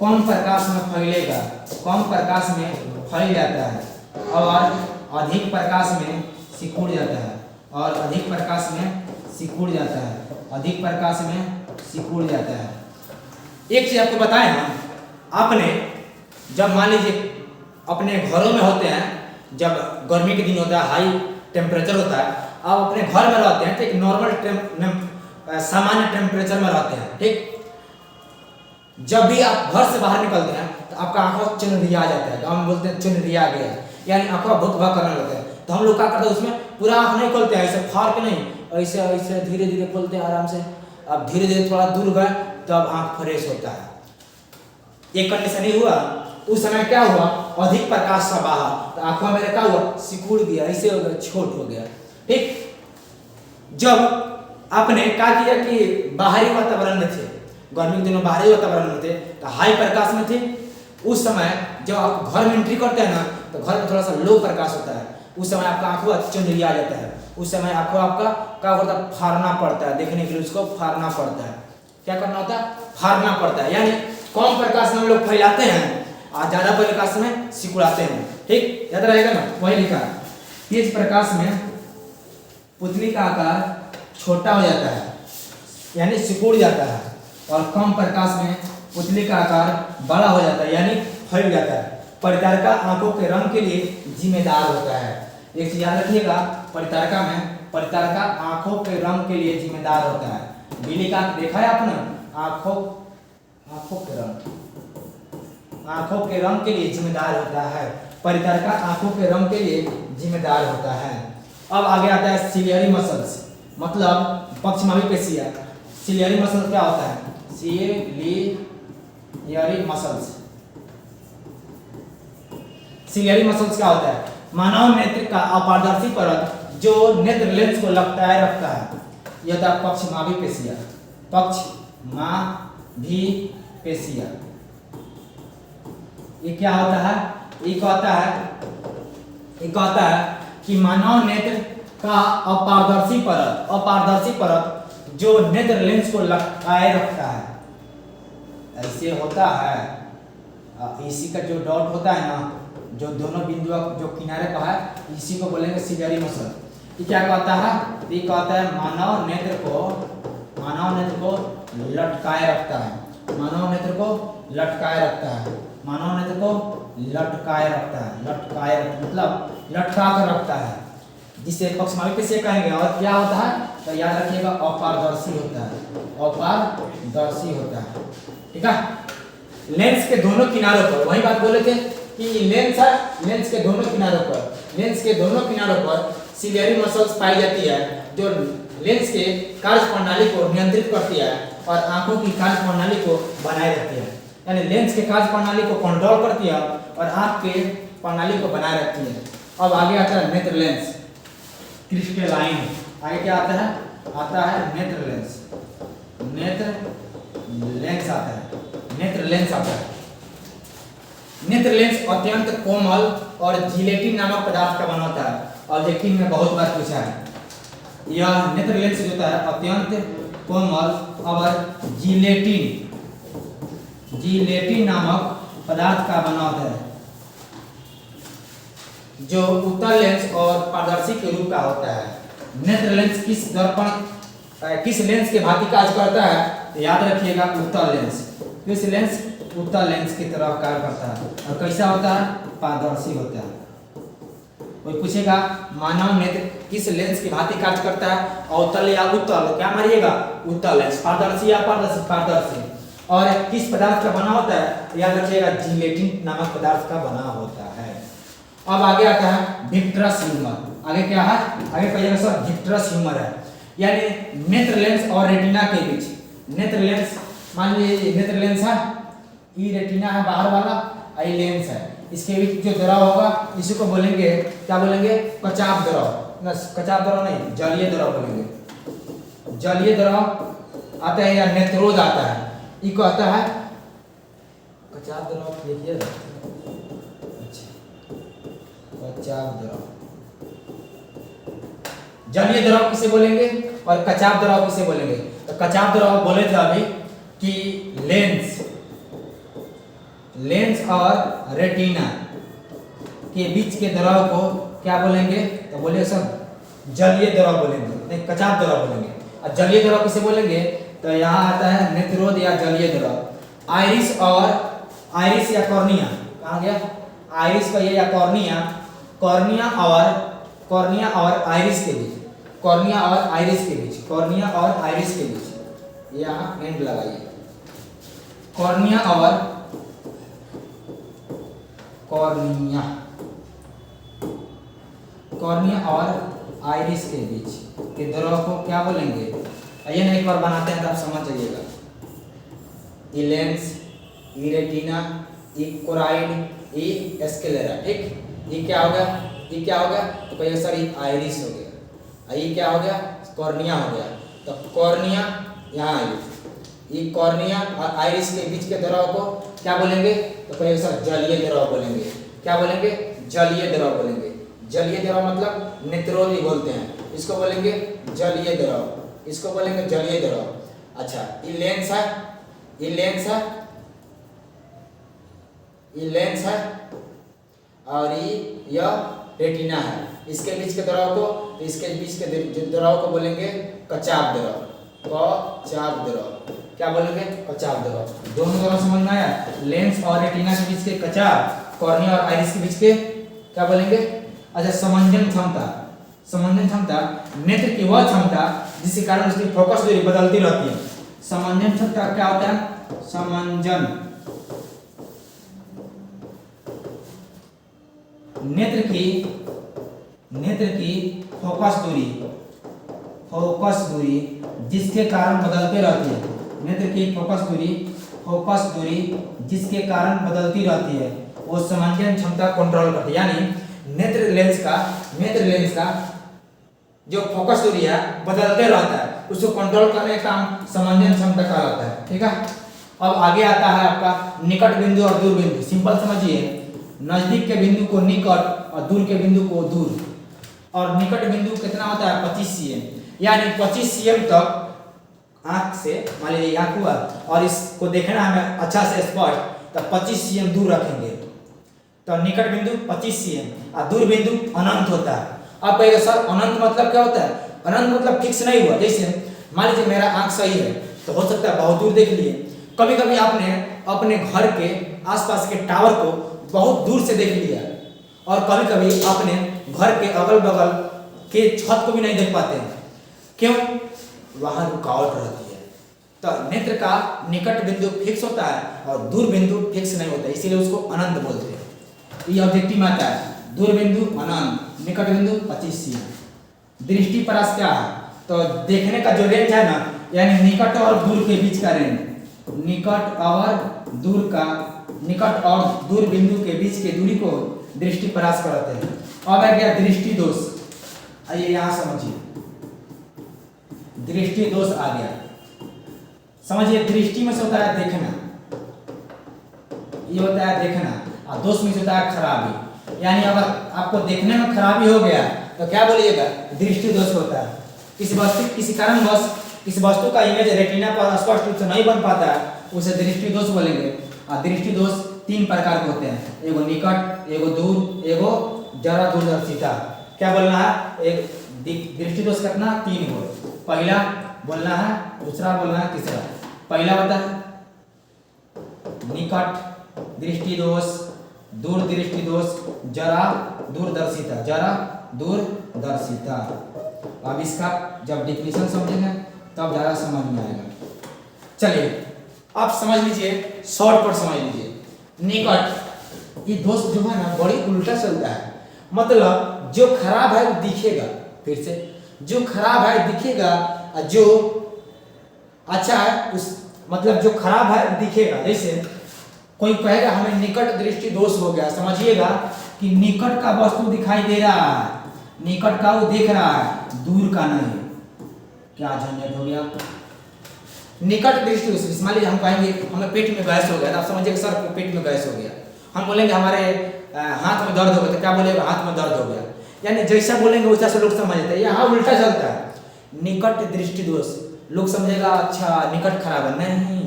कम प्रकाश में फैलेगा, कम प्रकाश में फैल जाता है और अधिक प्रकाश में सिकुड़ जाता है, एक चीज आपको बताएं हम, आपने जब मान लीजिए अपने घरों में होते हैं, जब गर्मी के दिन होता है, हाई टेम्परेचर होता है, आप अपने घर में रहते हैं, ठीक, नॉर्मल सामान्य टेम्परेचर में रहते हैं, ठीक। जब भी आप घर से बाहर निकलते हैं तो आपका आंखों चुनरिया आ जाता है, गाँव में बोलते हैं चुनरिया गया, यानी आंखों भुक भुक करने लगता है। तो हम लोग क्या करते हैं, उसमें पूरा आंख नहीं खोलते हैं, ऐसे फाड़ के नहीं, ऐसे धीरे धीरे खोलते हैं आराम से। अब धीरे धीरे थोड़ा दूर गए तब आंख फ्रेश होता है। एक कंडीशन ही हुआ, उस समय क्या हुआ, अधिक प्रकाश से बाहर, तो आंखों में क्या हुआ, सिकुड़ गया, ऐसे हो गया, छोट हो गया, ठीक। जब आपने क्या किया कि बाहरी वातावरण में थे, गर्मी के दिनों बाहरी वातावरण में थे, तो हाई प्रकाश में थे, उस समय जब आप घर में एंट्री करते हैं ना, तो घर में थोड़ा सा लो प्रकाश होता है, उस समय आपका आंखों चुनरिया आ जाता है, उस समय आंखों आपका क्या होता है, फाड़ना पड़ता है, देखने के लिए उसको फाड़ना पड़ता है। क्या करना होता है, फाड़ना पड़ता है, यानी कम प्रकाश में हम लोग फैलाते हैं और ज्यादा प्रकाश में सिकुड़ाते हैं, ठीक, याद रहेगा ना, वही लिखा। तेज प्रकाश में पुतली का आकार छोटा हो जाता है, यानी सिकुड़ जाता है, और कम प्रकाश में पुतली का आकार बड़ा हो जाता है, यानी फैल जाता है। परितारिका आंखों के रंग के लिए जिम्मेदार होता है। एक चीज याद रखिएगा, परितारिका आंखों के रंग के लिए जिम्मेदार होता है। बिल्ली का आंख देखा है आपने? आंखों के रंग के लिए जिम्मेदार होता है। परितारिका आंखों के रंग के लिए जिम्मेदार होता है। अब आगे आता है सिलियरी मसल्स, मतलब पक्षमावी पेशियां। सिलियरी मसल क्या होता है? सिलियरी मसल्स क्या होता है? मानव नेत्र का अपारदर्शी परत जो नेत्र लेंस को लटकाए रखता है, यह होता है पक्षमावी पेशियां। पक्षमावी पेशियां ये क्या होता है? ये कहता है कि मानव नेत्र का अपारदर्शी परत जो नेत्र लेंस को लटकाए रखता है, ऐसे होता है। इसी का जो डॉट होता है ना, जो दोनों बिंदु जो किनारे पर है, इसी को बोलेंगे सिलियरी मसल। ये क्या कहता है? ये कहता है मानव नेत्र को लटकाए रखता है। मानव नेत्र को लटकाए रखता है मतलब लटका कर रखता है, जिसे पक्षमावी पेशियां कहेंगे। और क्या होता है तो याद रखिएगा, अपारदर्शी होता है। ठीक है। लेंस के दोनों किनारों पर, वही बात बोले थे कि लेंस के दोनों किनारों पर सिलियरी मसल्स पाई जाती है, जो लेंस के कार्यप्रणाली को नियंत्रित करती है और आंखों की कार्यप्रणाली को बनाए रखती है। यानी लेंस के कार्यप्रणाली को कंट्रोल करती है और आंख के प्रणाली को बनाए रखती है। अब आगे आता है नेत्र लेंस, क्रिस्टलाइन। आगे क्या आता है? नेत्र लेंस अत्यंत कोमल और जिलेटिन नामक पदार्थ का बना होता है। ऑब्जेक्टिव में बहुत बार पूछा है। यह नेत्र लेंस जो होता है अत्यंत कोमल और जिलेटिन नामक पदार्थ का बना होता है, जो उत्तल लेंस और पारदर्शी के रूप का होता है। नेत्र लेंस किस लेंस के भांति कार्य करता है? तो याद रखिएगा, उत्तल लेंस की तरह कार्य करता है। और कैसा होता है? पारदर्शी होता है। कोई पूछेगा मानव नेत्र किस लेंस की भांति कार्य करता है? अवतल या उत्तल? क्या मारिएगा? उत्तल लेंस। पारदर्शी या पारदर्शी। और किस पदार्थ का बना होता है? याद रखिएगा, जिलेटिन नामक पदार्थ का बना होता है। अब आगे आता है विट्रस ह्यूमर। आगे क्या है? आगे कहिएगा सर, विट्रस ह्यूमर है, यानी नेत्र लेंस और रेटिना के बीच। नेत्र लेंस, मान लीजिए नेत्र लेंस है, ई रेटिना है बाहर वाला, आई लेंस है, इसके बीच जो द्रव होगा इसी को बोलेंगे, क्या बोलेंगे? कचाप द्रव। कचाप द्रव नहीं, जलीय द्रव बोलेंगे। जलीय द्रव आता है या नेत्रोज आता है, ये कहता है कचाप द्रव। देखिएगा, कचाप द्रव, जलीय द्रव किसे बोलेंगे और कचाप द्रव किसे बोलेंगे? तो कचाप द्रव बोले थे अभी कि लेंस और रेटिना के बीच के द्रव को क्या बोलेंगे? तो बोलिए सब जलीय द्रव बोलेंगे, नहीं कचाप द्रव बोलेंगे। और जलीय द्रव किसे बोलेंगे? तो यहाँ आता है नेत्रोद या जलीय द्रव। आइरिस या कॉर्निया, कहाँ गया? आइरिस का ये या कॉर्निया और आइरिस के बीच, यहाँ एंड लगाइए। कॉर्निया और आइरिस के बीच के द्रव को क्या बोलेंगे? आइए ना एक बार बनाते हैं तब समझ जाइएगा। ई लेंस, ई रेटिना, ई कोराइड, ई स्क्लेरा। ठीक, ये क्या हो गया? तो कहिए सर, ये आइरिस हो गया। ये क्या हो गया? कॉर्निया हो गया। तो कॉर्निया यहाँ आई, ये कॉर्निया और आइरिस के बीच के द्रव को क्या बोलेंगे? तो कहिए सर, जलीय द्रव बोलेंगे। क्या बोलेंगे? जलीय द्रव बोलेंगे। जलीय द्रव मतलब नेत्रोद ही बोलते हैं, इसको बोलेंगे जलीय द्रव, इसको बोलेंगे जलीय द्रव। अच्छा, ये लेंस है और यह रेटिना है। इसके बीच के द्रव को, इसके बीच के द्रव को बोलेंगे कचाप द्रव। कचाप द्रव क्या बोलेंगे? कचाप द्रव। दोनों द्रव समझ में आया? लेंस और रेटिना के बीच के कचाप, कॉर्निया और आइरिस के बीच के क्या बोलेंगे? अच्छा, समंजन क्षमता। समंजन क्षमता नेत्र की वह क्षमता जिसके कारण उसकी फोकस दूरी बदलती रहती है। समंजन क्षमता क्या होता है? समंजन नेत्र की फोकस दूरी जिसके कारण बदलते रहती है। नेत्र की फोकस दूरी जिसके कारण बदलती रहती है, वो समंजन क्षमता कंट्रोल करती है। यानी नेत्र लेंस का जो फोकस दूरी है बदलते रहता है, उसको कंट्रोल करने का काम समंजन क्षमता का होता है। ठीक है, अब आगे आता है आपका निकट बिंदु और दूर बिंदु। सिंपल समझिए, नजदीक के बिंदु को निकट और दूर के बिंदु को दूर। और निकट बिंदु कितना होता है? 25 cm, यानी 25 cm तक आंख से, मान लीजिए आंख हुआ और इसको देखना हमें अच्छा से स्पष्ट, तो 25 cm दूर रखेंगे। तो निकट बिंदु 25 cm और दूर बिंदु अनंत होता है। अब कहेगा सर अनंत मतलब क्या होता है? अनंत मतलब फिक्स नहीं हुआ। जैसे मान लीजिए मेरा आंख सही है तो हो सकता है बहुत दूर देख लिए। कभी कभी आपने अपने घर के आसपास के टावर को बहुत दूर से देख लिया, और कभी कभी आपने घर के अगल बगल के छत को भी नहीं देख पाते हैं। क्यों? वहां रुकावट रहती है। तो नेत्र का निकट बिंदु फिक्स होता है और दूर बिंदु फिक्स नहीं होता, इसीलिए उसको अनंत बोलते हैं। ये ऑब्जेक्टिव में आता है। दूर बिंदु अनंत, निकट बिंदु 25 cm। दृष्टि परास क्या है? तो देखने का जो रेंज है ना, यानी निकट और दूर के बीच का रेंज, निकट और दूर बिंदु के बीच की दूरी को दृष्टि परास कहते हैं। अब आ गया दृष्टि दोष। आइए यहां समझिए, दृष्टि दोष आ गया। समझिए, दृष्टि में से होता है देखना, ये होता है देखना, और दोष में से होता है खराबी। यानी अगर आपको देखने में खराबी हो गया तो क्या बोलिएगा? दृष्टि दोष होता है। किसी कारणवश इस वस्तु का इमेज रेटिना पर स्पष्ट रूप से नहीं बन पाता है, उसे दृष्टि दोष बोलेंगे। और दृष्टि दोष 3 प्रकार के होते हैं, एगो निकट, एगो दूर, एगो जरा दूरदर्शिता। क्या बोलना है? एक दृष्टि दोष कितना? 3 हो। पहला बोलना है, दूसरा बोलना है, तीसरा। पहला होता है निकट दृष्टि दोष, दूर दृष्टि दोष, जरा दूरदर्शिता। जरा दूरदर्शिता। अब इसका जब डिफिनेशन समझेंगे तब ज्यादा समझ में आएगा। चलिए आप समझ लीजिए, शॉर्ट पर समझ लीजिए। निकट, ये दोष जो है ना बड़ी उल्टा चलता है। मतलब जो खराब है वो दिखेगा, फिर से जो खराब है दिखेगा, और जो अच्छा है उस मतलब जो खराब है वो दिखेगा। जैसे कोई कहेगा हमें निकट दृष्टि दोष हो गया, समझिएगा कि निकट का वस्तु दिखाई दे रहा है, निकट का वो देख रहा है, दूर का नहीं। क्या झंझट हो गया? निकट दृष्टि दोष। मान लीजिए हम कहेंगे हमें पेट में गैस हो गया, तो आप समझिएगा सर पेट में गैस हो गया। हम बोलेंगे हमारे हाथ में दर्द हो गया, तो क्या बोलेगा? हाथ में दर्द हो गया। यानी जैसा बोलेंगे वैसा से लोग समझ लेते हैं। यहाँ उल्टा चलता है। निकट दृष्टि दोष, लोग समझेगा अच्छा निकट खराब है, नहीं,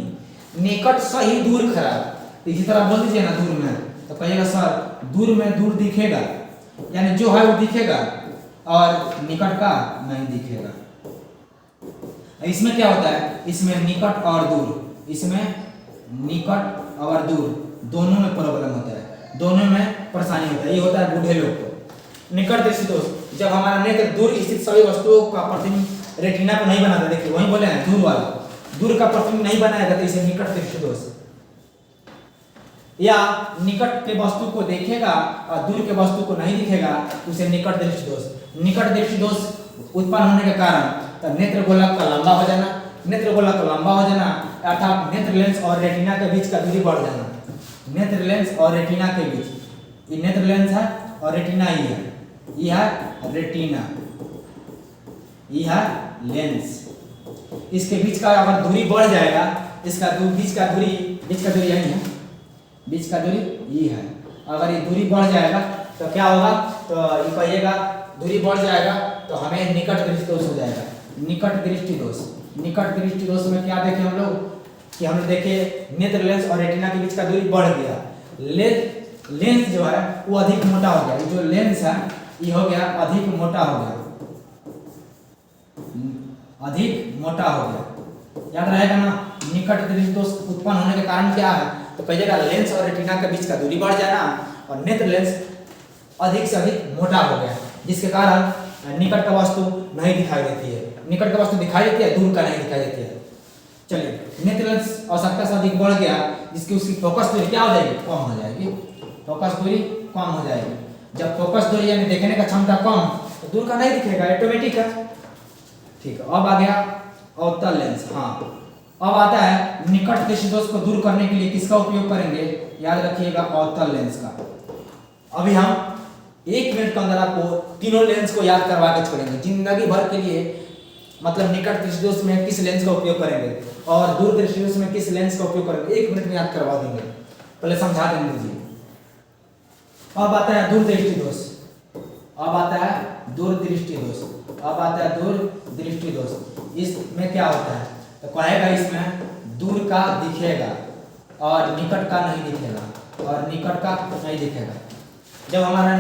निकट सही, दूर खराब। इसी तरह बोल दीजिए ना दूर में, तो कहिएगा सर दूर में दूर दिखेगा, यानी जो है वो दिखेगा और निकट का नहीं दिखेगा। इसमें क्या होता है? इसमें निकट और दूर, इसमें निकट और दूर दोनों में प्रॉब्लम होता है, दोनों में परेशानी होता है। ये होता है बूढ़े लोग को। निकट दृष्टि दोष, जब हमारा नेत्र दूर स्थित सभी वस्तुओं का प्रतिबिंब रेटिना को नहीं बनाता, देखिए वही बोले हैं दूर वाला, दूर का प्रतिबिंब नहीं बनाएगा, तो इसे निकट दृष्टि दोष। या निकट के वस्तु को देखेगा और दूर के वस्तु को नहीं दिखेगा, उसे निकट दृष्टि दोष। निकट दृष्टि दोष उत्पन्न होने के कारण तब नेत्र गोलक का लंबा हो जाना, नेत्र गोलक का लंबा हो जाना अर्थात नेत्र लेंस और रेटिना के बीच का दूरी बढ़ जाना। नेत्र लेंस और रेटिना के बीच, ये नेत्र लेंस है और रेटिना ही है, ये है रेटिना, ये है लेंस। इसके बीच का अगर दूरी बढ़ जाएगा, इसका बीच का दूरी यही है, बीच का दूरी ये है। अगर ये दूरी बढ़ जाएगा तो क्या होगा? तो ये कहिएगा दूरी बढ़ जाएगा तो हमें निकट दृष्टि दोष हो जाएगा। निकट दृष्टि दोष, निकट दृष्टि दोष में क्या देखे हम लोग कि हमने देखे नेत्र लेंस और रेटिना के बीच का दूरी बढ़ गया, लेंस जो है वो अधिक मोटा हो गया। ये जो लेंस है ये हो गया अधिक मोटा हो गया, अधिक मोटा हो गया। याद रहेगा ना, निकट दृष्टि दोष उत्पन्न होने के कारण क्या है, तो कहिएगा लेंस और रेटिना के बीच का दूरी बढ़ जाना और नेत्र लेंस अधिक से अधिक मोटा हो गया, जिसके कारण निकट का वस्तु नहीं दिखाई देती है, निकट का वस्तु दिखाई देती है, दूर का नहीं दिखाई देती है। चलिए, नेत्र लेंस आवश्यकता से अधिक बढ़ गया, जिसकी उसकी फोकस दूरी क्या हो जाएगी, कम हो जाएगी, फोकस दूरी कम हो जाएगी। जब फोकस दूरी यानी देखने का क्षमता कम, तो दूर का नहीं दिखेगा, ऑटोमेटिक है। ठीक है, अब आ गया अवतल लेंस। हाँ, अब आता है निकट दृष्टि दोष को दूर करने के लिए किसका उपयोग करेंगे, याद रखिएगा अवतल लेंस का। अभी हम 1 मिनट के अंदर आपको तीनों लेंस को याद करवा के छोड़ेंगे, जिंदगी भर के लिए। मतलब निकट दृष्टि दोष में किस लेंस का उपयोग करेंगे और दूर दृष्टि दोष में किस लेंस का उपयोग करेंगे, 1 मिनट में याद करवा देंगे। पहले समझा देंगे जी। अब आता है दूर दृष्टि दोष, अब आता है दूर दृष्टि दोष, अब आता है दूर दृष्टि दोष। इसमें क्या होता है, तो कहेगा इसमें दूर का दिखेगा और निकट का नहीं दिखेगा, और निकट का नहीं दिखेगा। जब हमारा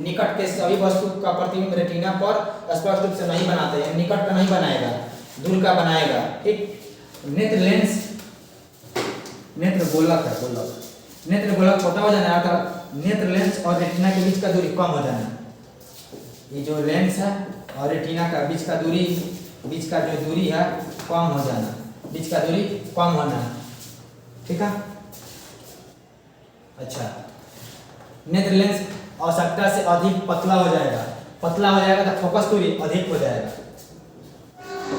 निकट के सभी वस्तु का प्रतिबिंब रेटिना पर स्पष्ट रूप से नहीं बनाते हैं, निकट का नहीं बनाएगा, दूर का बनाएगा। ठीक, नेत्र लेंस, नेत्र गोलक है, गोलक, नेत्र गोलक छोटा हो जाना है, नेत्र लेंस और रेटिना के बीच का दूरी कम हो जाना। ये जो लेंस है और रेटिना का बीच का दूरी, बीच का जो दूरी है कम हो जाना, बीच का दूरी कम होना। ठीक है, अच्छा, नेत्र लेंस आवश्यकता से अधिक पतला हो जाएगा, पतला हो जाएगा तो फोकस दूरी अधिक हो जाएगा,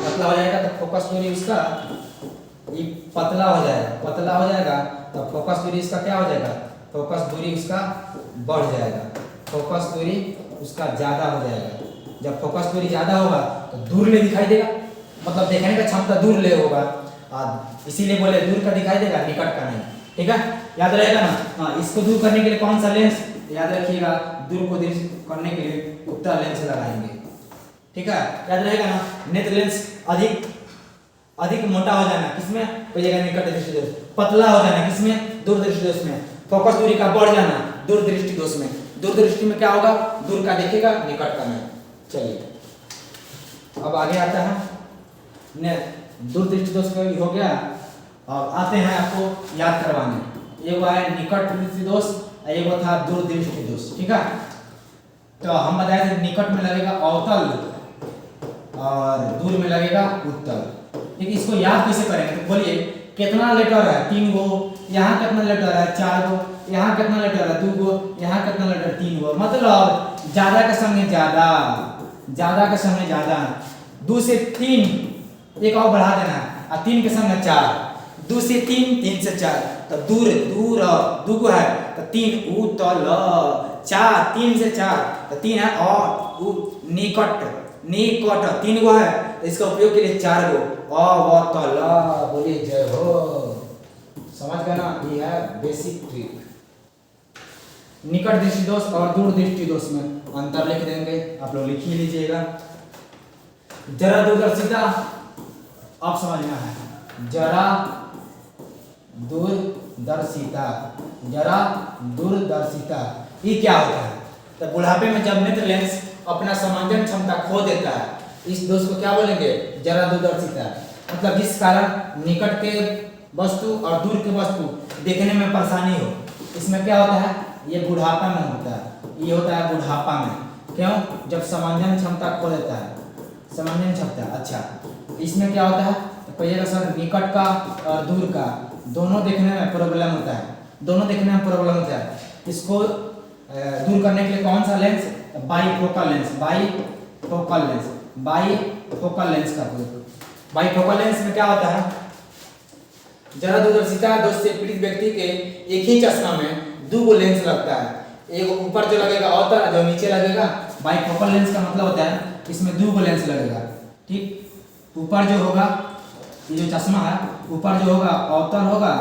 पतला हो जाएगा तो फोकस दूरी उसका ये पतला हो जाएगा, पतला हो जाएगा तो फोकस दूरी इसका क्या हो जाएगा, फोकस दूरी उसका बढ़ जाएगा, फोकस दूरी उसका ज्यादा हो जाएगा। जब फोकस दूरी ज्यादा होगा तो दूर ले दिखाई देगा, मतलब देखने का क्षमता दूर ले होगा, इसीलिए बोले दूर का दिखाई देगा, निकट का नहीं। ठीक है, याद रहेगा ना। हाँ, इसको दूर करने के लिए कौन सा लेंस, याद रखिएगा दूर को दूर करने के लिए उत्तल लेंस लगाएंगे। ठीक है, याद रहेगा ना। नेत्र लेंस अधिक मोटा हो जाना किसमें, कहिएगा निकट दृष्टि दोष, पतला हो जाना किसमें, दूर दृष्टि दोष में, फोकस दूरी का बढ़ जाना दूर दृष्टि दोष में। दूर दृष्टि में क्या होगा, दूर का देखेगा, निकट का नहीं। चलिए, अब आगे आता है दूर दृष्टि दोष का हो गया। अब आते हैं आपको याद करवाने, एक है निकट दृष्टि दोष, एक था दूर दृष्टि दोष। ठीक है, तो हम बताए थे निकट में लगेगा अवतल और दूर में लगेगा उत्तल। ठीक, इसको याद कैसे करेंगे, तो बोलिए कितना लेटर है, 3 गो, यहाँ कितना लेटर है, 4 गो, यहाँ कितना लेटर है, 2 गो, यहाँ कितना लेटर, 3 गो। मतलब ज्यादा के संगे ज्यादा, ज्यादा के संगे ज्यादा, 2 से 3 एक और बढ़ा देना, और 3 के संगे 4, 2 से 3, 3 से 4, तो दूर दूर 2 गो है तो 3 उत्तल, 4 3 से 4 तो 3 है, और निकट निकट 3 गो है तो इसका उपयोग के लिए 4 गो अवतल। बोलिए जय हो, समझ गए ना, ये है बेसिक ट्रिक। निकट दृष्टि दोष और दूर दृष्टि दोष में अंतर लिख देंगे, आप लोग लिख ही लीजिएगा। जरा दूरदर्शिता अब समझना है, जरा दूरदर्शिता, जरा दूरदर्शिता ये क्या होता है, तो बुढ़ापे में जब नेत्र लेंस अपना समंजन क्षमता खो देता है, इस दोष को क्या बोलेंगे, जरा दूरदर्शिता। मतलब जिस कारण निकट के वस्तु और दूर के वस्तु देखने में परेशानी हो, इसमें क्या होता है, ये बुढ़ापा में होता है, ये होता है बुढ़ापा में। क्यों, जब समंजन क्षमता खो देता है, समंजन क्षमता। अच्छा, इसमें क्या होता है, तो कहिएगा सर निकट का और दूर का दोनों देखने में प्रॉब्लम होता है, दोनों देखने में प्रॉब्लम होता है। इसको दूर करने के लिए कौन सा lens, bifocal lens, bifocal lens, bifocal lens का प्रयोग। बाईफोकल लेंस में क्या होता है, जरा दूरदर्शिता दोष से पीड़ित व्यक्ति के एक ही चश्मा में 2 गो लेंस लगता है, एक ऊपर जो लगेगा अवतल, जो नीचे लगेगा। बाईफोकल लेंस का मतलब होता है इसमें 2 गो लेंस लगेगा। ठीक, ऊपर जो होगा ये जो चश्मा है, ऊपर जो होगा अवतल होगा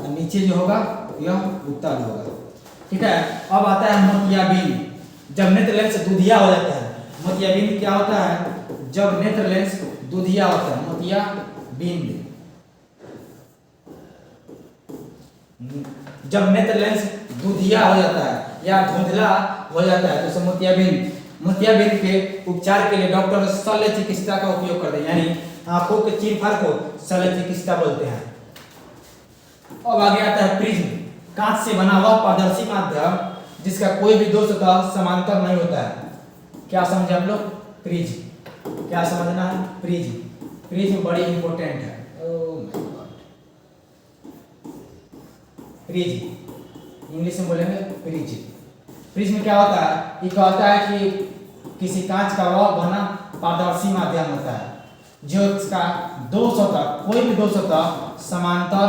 और नीचे जो होगा यह उत्तल होगा। ठीक है, अब आता है मोतियाबिंद। जब नेत्र लेंस दुधिया हो जाता है, मोतियाबिंद क्या होता है, जब नेत्र लेंस दुधिया होता है, मोतियाबिंद। जब नेत्र लेंस दुधिया हो जाता है या धुंधला हो जाता है तो उसे मोतियाबिंद के उपचार के लिए डॉक्टर शल्य चिकित्सा का उपयोग करते हैं, यानी आंखों के चीरफाड़ को शल्य चिकित्सा बोलते हैं। अब आगे आता है प्रिज्म, कांच से बना हुआ पारदर्शी माध्यम जिसका कोई भी दो सतह समांतर नहीं होता है। क्या समझे हम लोग? प्रिज्म। क्या समझना है? प्रिज्म बड़ी इंपॉर्टेंट है। प्रिज्म इंग्लिश में बोलेंगे प्रिज्म क्या होता है? ये क्या होता है कि किसी कांच का वह बना पारदर्शी माध्यम होता है जो इसका दो सतह, कोई भी दो सतह समांतर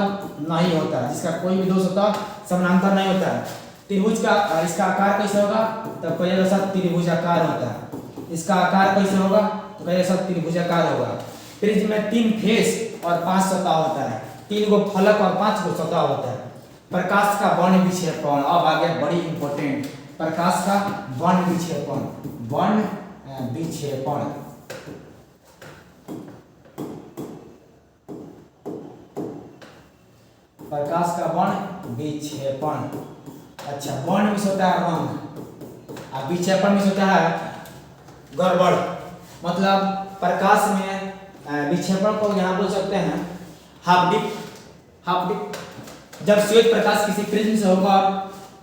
नहीं होता है, जिसका कोई भी दो सतह समांतर नहीं होता है। त्रिभुज का इसका आकार कैसे होगा? तो कहेगा सब त्रिभुजाकार होता है। इसका आकार कैसे होगा? तो कहेगा सब त्रिभुजाकार होगा। प्रिज्म में 3 फेस और 5 सतह होता है, 3 गो फलक और 5 गो सतह होता है। प्रकाश का वर्ण विक्षेपण, अब आ गया बड़ी इंपॉर्टेंट, प्रकाश का वर्ण विक्षेपण। प्रकाश का वर्ण विक्षेपण। अच्छा, वर्ण में होता है रंग और विक्षेपण में होता है गड़बड़। मतलब प्रकाश में विक्षेपण को यहाँ बोल सकते हैं हाफ डिप। जब श्वेत प्रकाश किसी प्रिज्म से होकर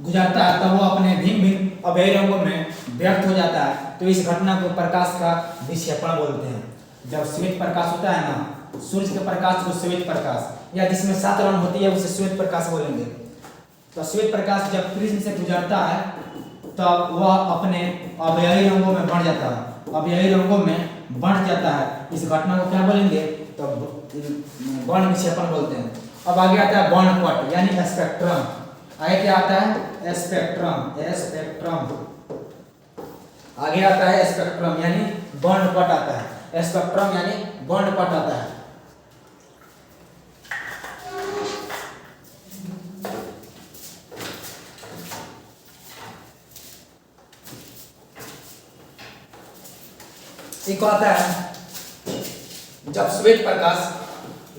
गुजरता है तब वो अपने भिन्न अभेद रंगों में व्यक्त हो जाता है, तो इस घटना को प्रकाश का विक्षेपण बोलते हैं। जब श्वेत प्रकाश होता है ना, सूर्य के प्रकाश को श्वेत प्रकाश, या जिसमें 7 रंग होती है उसे श्वेत प्रकाश बोलेंगे। तो श्वेत प्रकाश जब प्रिज्म से गुजरता है तब वह अपने अवयवी रंगों में बढ़ जाता है, इस घटना को क्या बोलेंगे? तो वर्ण विक्षेपण बोलते हैं। अब आगे आता है वर्णपट यानी स्पेक्ट्रम। आगे क्या आता है? स्पेक्ट्रम। आगे आता है स्पेक्ट्रम यानी वर्णपट आता है। स्पेक्ट्रम यानी वर्णपट आता है। एक आता है जब श्वेत प्रकाश,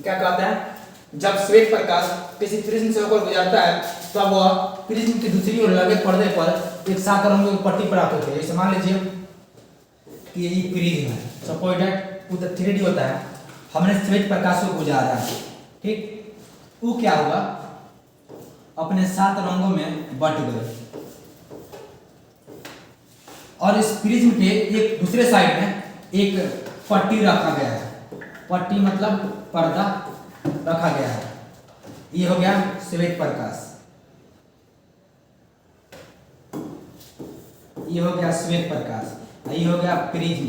क्या कहता है? जब श्वेत प्रकाश किसी प्रिज्म से होकर गुजरता है तब वह प्रिज्म की दूसरी ओर लगे पर्दे पर एक 7 रंगों की पट्टी प्राप्त होती है। जैसे मान लीजिए कि ये प्रिज्म है, सपोज दैट वो 3D होता है, हमने श्वेत प्रकाश को गुजारा है, ठीक? वो क्या होगा? अपने 7 रंगों में बट गए और इस प्रिज्म के एक दूसरे साइड में एक पट्टी रखा गया है। पट्टी मतलब पर्दा रखा गया है। ये हो गया श्वेत प्रकाश, ये हो गया श्वेत प्रकाश, ये हो गया प्रिज्म।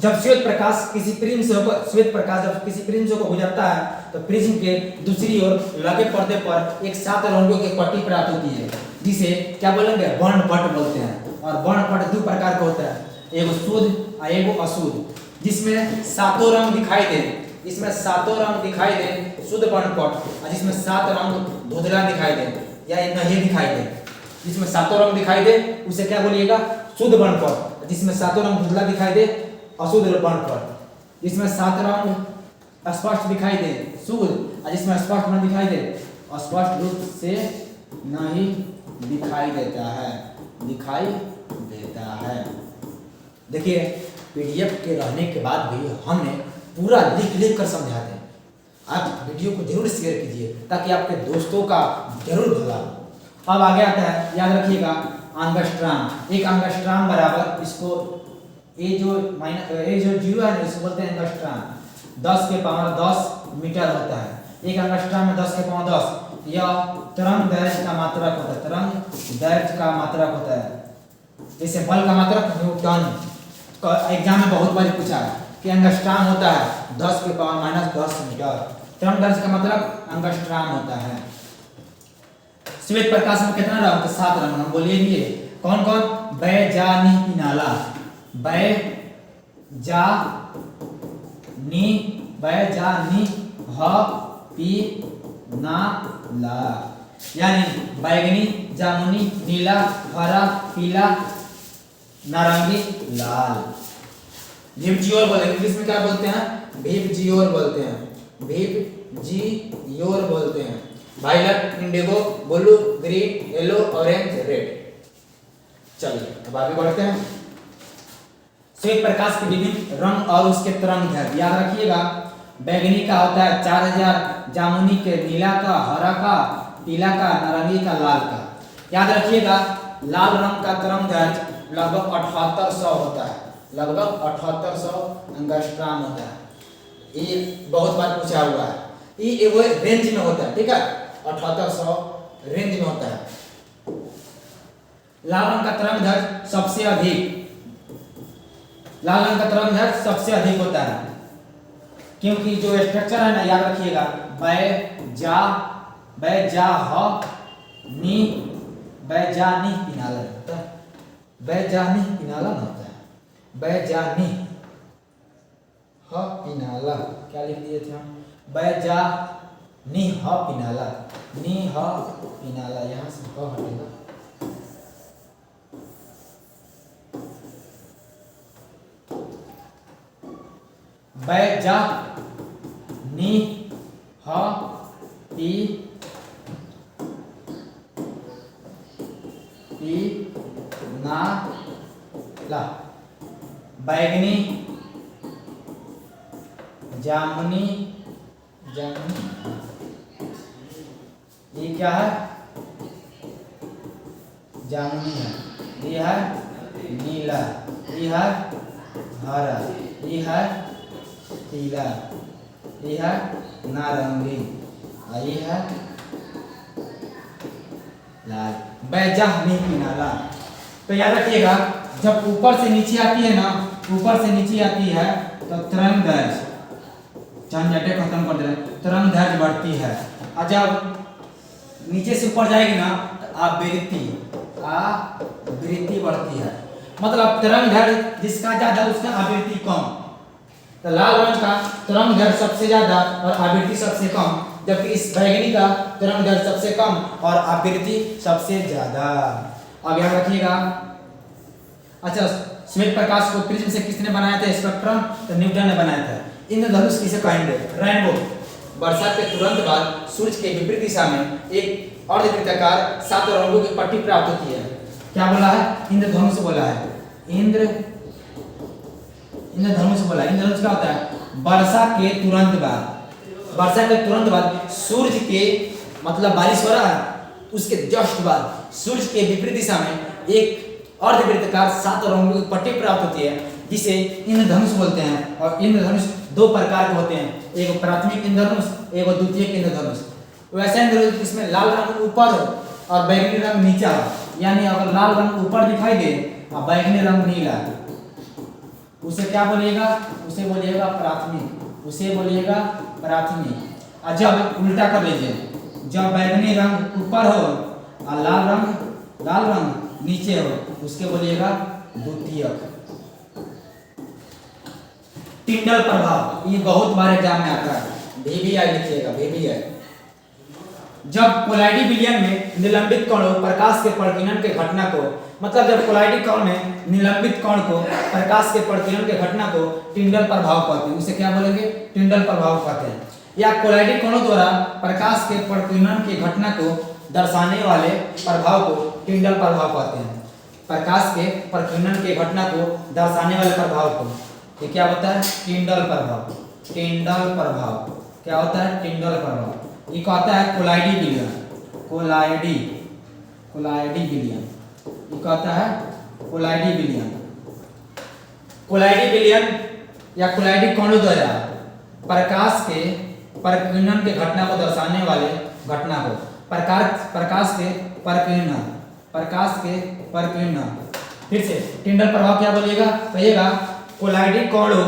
जब श्वेत प्रकाश किसी प्रिज्म से होकर गुजरता है तो प्रिज्म के दूसरी ओर लगे पर्दे पर एक 7 रंगों की पट्टी प्राप्त होती है, जिसे क्या बोलेंगे? वर्णपट बोलते हैं। और वर्णपट 2 प्रकार का होता है, एगो शुद्ध और एगो अशुद्ध, जिसमें 7 रंग दिखाई दे। इसमें 7 रंग दिखाई दे शुद्ध वर्णपट, और जिसमें 7 रंग धुंधला दिखाई दे या नहीं दिखाई दे, जिसमें 7 रंग दिखाई दे उसे क्या बोलिएगा? शुद्ध वर्णपट। जिसमें 7 रंग धुंधला दिखाई दे अशुद्ध वर्णपट। जिसमें 7 रंग स्पष्ट दिखाई दे शुद्ध, और जिसमें स्पष्ट न दिखाई दे अस्पष्ट रूप से नहीं दिखाई देता है। देखिए, PDF के रहने के बाद भी हमने पूरा लिख कर समझाते हैं। आप वीडियो को जरूर शेयर कीजिए ताकि आपके दोस्तों का जरूर भला हो। अब आगे आता है, याद रखिएगा, एंगस्ट्राम। एक एंगस्ट्राम बराबर, इसको ये जो 0 है इसको बोलते हैं एंगस्ट्राम। 10 के पावर 10 मीटर होता है। एक एंगस्ट्राम में 10 के पावर 10। यह तरंग दैर्घ्य का मात्रक होता है। जैसे बल का मात्रक न्यूटन। एग्जाम में बहुत बार पूछा है कि एंगस्ट्राम होता है 10 के पावर -10 मीटर। तरंग दैर्घ्य का मतलब एंगस्ट्राम होता है। श्वेत प्रकाश में कितना रंग? तो 7 रंग। हम बोलिए कौन कौन? बैजानीनाला, बैजानीनाला, यानी बैगनी, जामुनी, नीला, हरा, पीला, नारंगी, लाल। विबजियोर बोलते हैं। इंग्लिश में क्या बोलते हैं? विबजियोर बोलते हैं। Violet, indigo, blue, green, yellow, orange, red. चलिए अब आगे बढ़ते हैं। श्वेत प्रकाश के विभिन्न रंग और उसके तरंगदैर्घ्य याद रखिएगा। बैंगनी का होता है 4000, जामुनी के नीला का, हरा का, पीला का, नारंगी का, लाल का। याद रखिएगा लाल रंग का तरंगदैर्घ्य लगभग 7800 होता है, लगभग 7800 एंगस्ट्रॉम होता है। ये बहुत बार पूछा हुआ है, ये वो रेंज में होता है, ठीक है, 7800 रेंज में होता है। लाल रंग का तरंगदैर्घ्य सबसे अधिक, लाल रंग का तरंगदैर्घ्य सबसे अधिक होता है, क्योंकि जो स्ट्रक्चर है ना, याद रखिएगा बैजानी पिनाला होता है, बैजानी पिनाला होता है, बैजानी ह पिनाला, क्या लिख दिए थे हम, बैजानी ह पिनाला, नी ह पिनाला, यहाँ से ह हटेगा, बैजा नी ह पी पी ना ला, बैगनी, जामुनी, जामुनी, ये क्या है, जामुनी है, ये है नीला, ये है हरा, ये है पीला, ये है नारंगी, ये है लाल। बैजानी पिनाला। तो याद रखिएगा जब ऊपर से नीचे आती है ना, ऊपर से नीचे आती है तो तरंगदैर्घ्य, झंझटे खत्म कर दे रहे, तरंगदैर्घ्य बढ़ती है, और जब नीचे से ऊपर जाएगी ना तो आवृत्ति बढ़ती है। मतलब तरंगदैर्घ्य जिसका ज्यादा उसका आवृत्ति कम। तो लाल रंग का तरंगदैर्घ्य सबसे ज्यादा और आवृत्ति सबसे कम, जबकि इस बैगनी का तरंगदैर्घ्य सबसे कम और आवृत्ति सबसे ज्यादा। अब याद रखिएगा। अच्छा, श्वेत प्रकाश को प्रिज्म से किसने बनाया था, स्पेक्ट्रम, तो न्यूटन ने बनाया था। इंद्रधनुष किसे कहेंगे, रेनबो। बरसात के तुरंत बाद सूर्य के विपरीत दिशा में एक अर्धवृत्ताकार 7 रंगों की पट्टी प्राप्त होती है। क्या बोला है, इंद्रधनुष बोला है, इंद्रधनुष बोला। इंद्रधनुष क्या होता है, वर्षा के तुरंत बाद, वर्षा के तुरंत बाद सूर्य के, मतलब बारिश हो रहा है उसके जस्ट बाद सूर्य के विपरीत दिशा में एक अर्धवृत्ताकार 7 रंगों की पट्टी प्राप्त होती है, जिसे इंद्रधनुष बोलते हैं। और इंद्रधनुष 2 प्रकार के होते हैं, एक प्राथमिक इंद्रधनुष, एक द्वितीयक इंद्रधनुष। वैसे इंद्रधनुष जिसमें लाल रंग ऊपर हो और बैंगनी रंग नीचा हो, यानी अगर लाल रंग ऊपर दिखाई दे और बैंगनी रंग नीला, उसे क्या बोलिएगा, उसे बोलिएगा प्राथमिक, उसे बोलिएगा प्राथमिक। और जब उल्टा कर लीजिए, जब बैंगनी रंग ऊपर हो और लाल रंग नीचे हो, उसके बोलिएगा द्वितीयक। टिंडल प्रभाव, ये बहुत बार एग्जाम में आता है, VBI लिखिएगा, VBI। जब कोलाइडी विलयन में निलंबित कणों प्रकाश के प्रकीर्णन के घटना को, मतलब जब कोलाइडी कण में निलंबित कण को प्रकाश के प्रकीर्णन के घटना को टिंडल प्रभाव कहते हैं, उसे क्या बोलेंगे, टिंडल प्रभाव कहते हैं। या कोलाइडी कणों द्वारा प्रकाश के प्रकीर्णन की घटना को दर्शाने वाले प्रभाव को टिंडल प्रभाव कहते हैं। प्रकाश के प्रकीर्णन की घटना को दर्शाने वाले प्रभाव को, ये क्या होता है, टिंडल प्रभाव। टिंडल प्रभाव क्या होता है, टिंडल प्रभाव। ये कहता है कोलाइडी विलयन, कोलाइडी विलयन, ये कहता है कोलाइडी विलयन। कोलाइडी विलयन या कोलाइडी कणों द्वारा प्रकाश के प्रकीर्णन के घटना को दर्शाने वाले घटना को प्रकाश के प्रकीर्णन। फिर से टिंडल प्रभाव क्या बोलिएगा, कहिएगा कोलाइडी कणों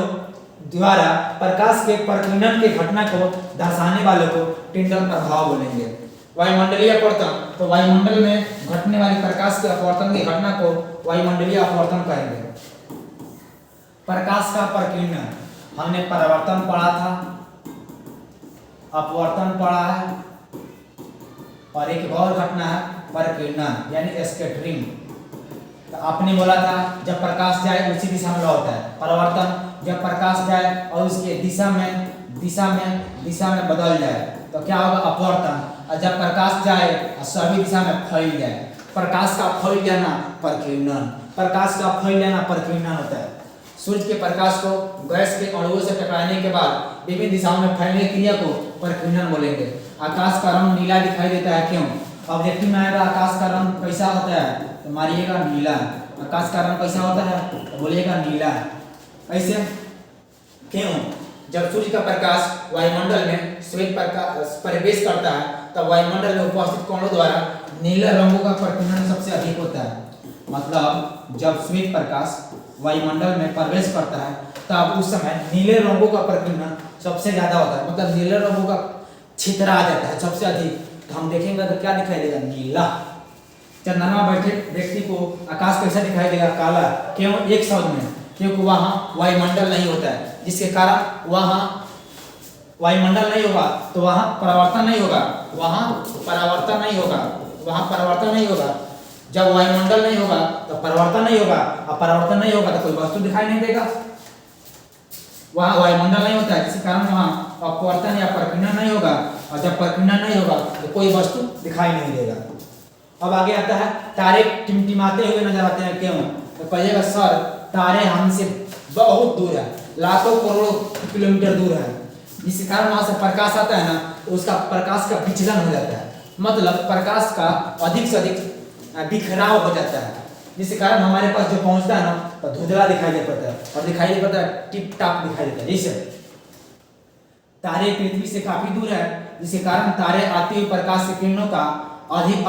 द्वारा प्रकाश के प्रकीर्णन के घटना को दर्शाने वाले को टिंडल प्रभाव बोलेंगे। वायुमंडलीय अपवर्तन, तो वायुमंडल में घटने वाली प्रकाश के अपवर्तन की घटना को वायुमंडलीय अपवर्तन कहेंगे। प्रकाश का प्रकीर्णन, हमने परावर्तन पढ़ा था, अपवर्तन पढ़ा है, और एक और घटना है प्रकीर्णन यानी स्कैटरिंग। तो आपने बोला था जब प्रकाश जाए उसी दिशा में होता है परावर्तन, जब प्रकाश जाए और उसके दिशा में बदल जाए तो क्या होगा, अपवर्तन। और जब प्रकाश जाए और सभी दिशा में फैल जाए। प्रकाश का फैल जाना प्रकीर्णन, प्रकाश का फैल जाना प्रकीर्णन होता है। सूर्य के प्रकाश को गैस के अणुओं से टकराने के बाद विभिन्न दिशाओं में फैलने की क्रिया को प्रकीर्णन बोलेंगे। आकाश का रंग नीला दिखाई देता है, क्यों? ऑब्जेक्टिव में आएगा आकाश का रंग कैसा होता है तो मारिएगा नीला। आकाश का रंग कैसा होता है तो बोलिएगा नीला। ऐसे क्यों? जब सूर्य का प्रकाश वायुमंडल में श्वेत प्रकाश प्रवेश करता है तब वायुमंडल में उपस्थित कणों द्वारा नीले रंगों का प्रकीर्णन सबसे अधिक होता है। मतलब जब श्वेत प्रकाश वायुमंडल में प्रवेश करता है तब उस समय नीले रंगों का प्रकीर्णन सबसे ज्यादा होता है। मतलब नीले रंगों का छितरा आ जाता है सबसे अधिक। तो हम देखेंगे तो क्या दिखाई देगा? नीला। चंद्रमा बैठे व्यक्ति को आकाश कैसा दिखाई देगा? काला। क्यों? एक शब्द में, क्योंकि वहाँ वायुमंडल नहीं होता है, जिसके कारण वहाँ वायुमंडल नहीं होगा तो वहाँ परावर्तन नहीं होगा, वहाँ परावर्तन नहीं होगा, वहाँ परावर्तन नहीं होगा। जब वायुमंडल नहीं होगा तो परावर्तन नहीं होगा, और परावर्तन नहीं होगा तो कोई वस्तु दिखाई नहीं देगा। वहाँ वायुमंडल नहीं होता है, जिसके कारण वहाँ अपवर्तन या प्रकीर्णन नहीं होगा, और जब प्रकीर्णन नहीं होगा तो कोई वस्तु दिखाई नहीं देगा। अब आगे आता है तारे टिमटिमाते हुए नजर आते हैं, क्यों? तो कहिएगा सर तारे हमसे बहुत दूर है, लाखों करोड़ों किलोमीटर दूर है, जिसके कारण वहां से प्रकाश आता है ना तो उसका प्रकाश का विचलन हो जाता है। मतलब प्रकाश का अधिक से अधिक बिखराव हो जाता है, जिसके कारण हमारे पास जो पहुंचता है ना तो धुंधला दिखाई दे पड़ता है, और दिखाई दे पड़ता है टिप टाप दिखाई देता है। जैसे तारे पृथ्वी से काफी दूर है, जिसके कारण तारे आती हुई प्रकाश की किरणों का अधिक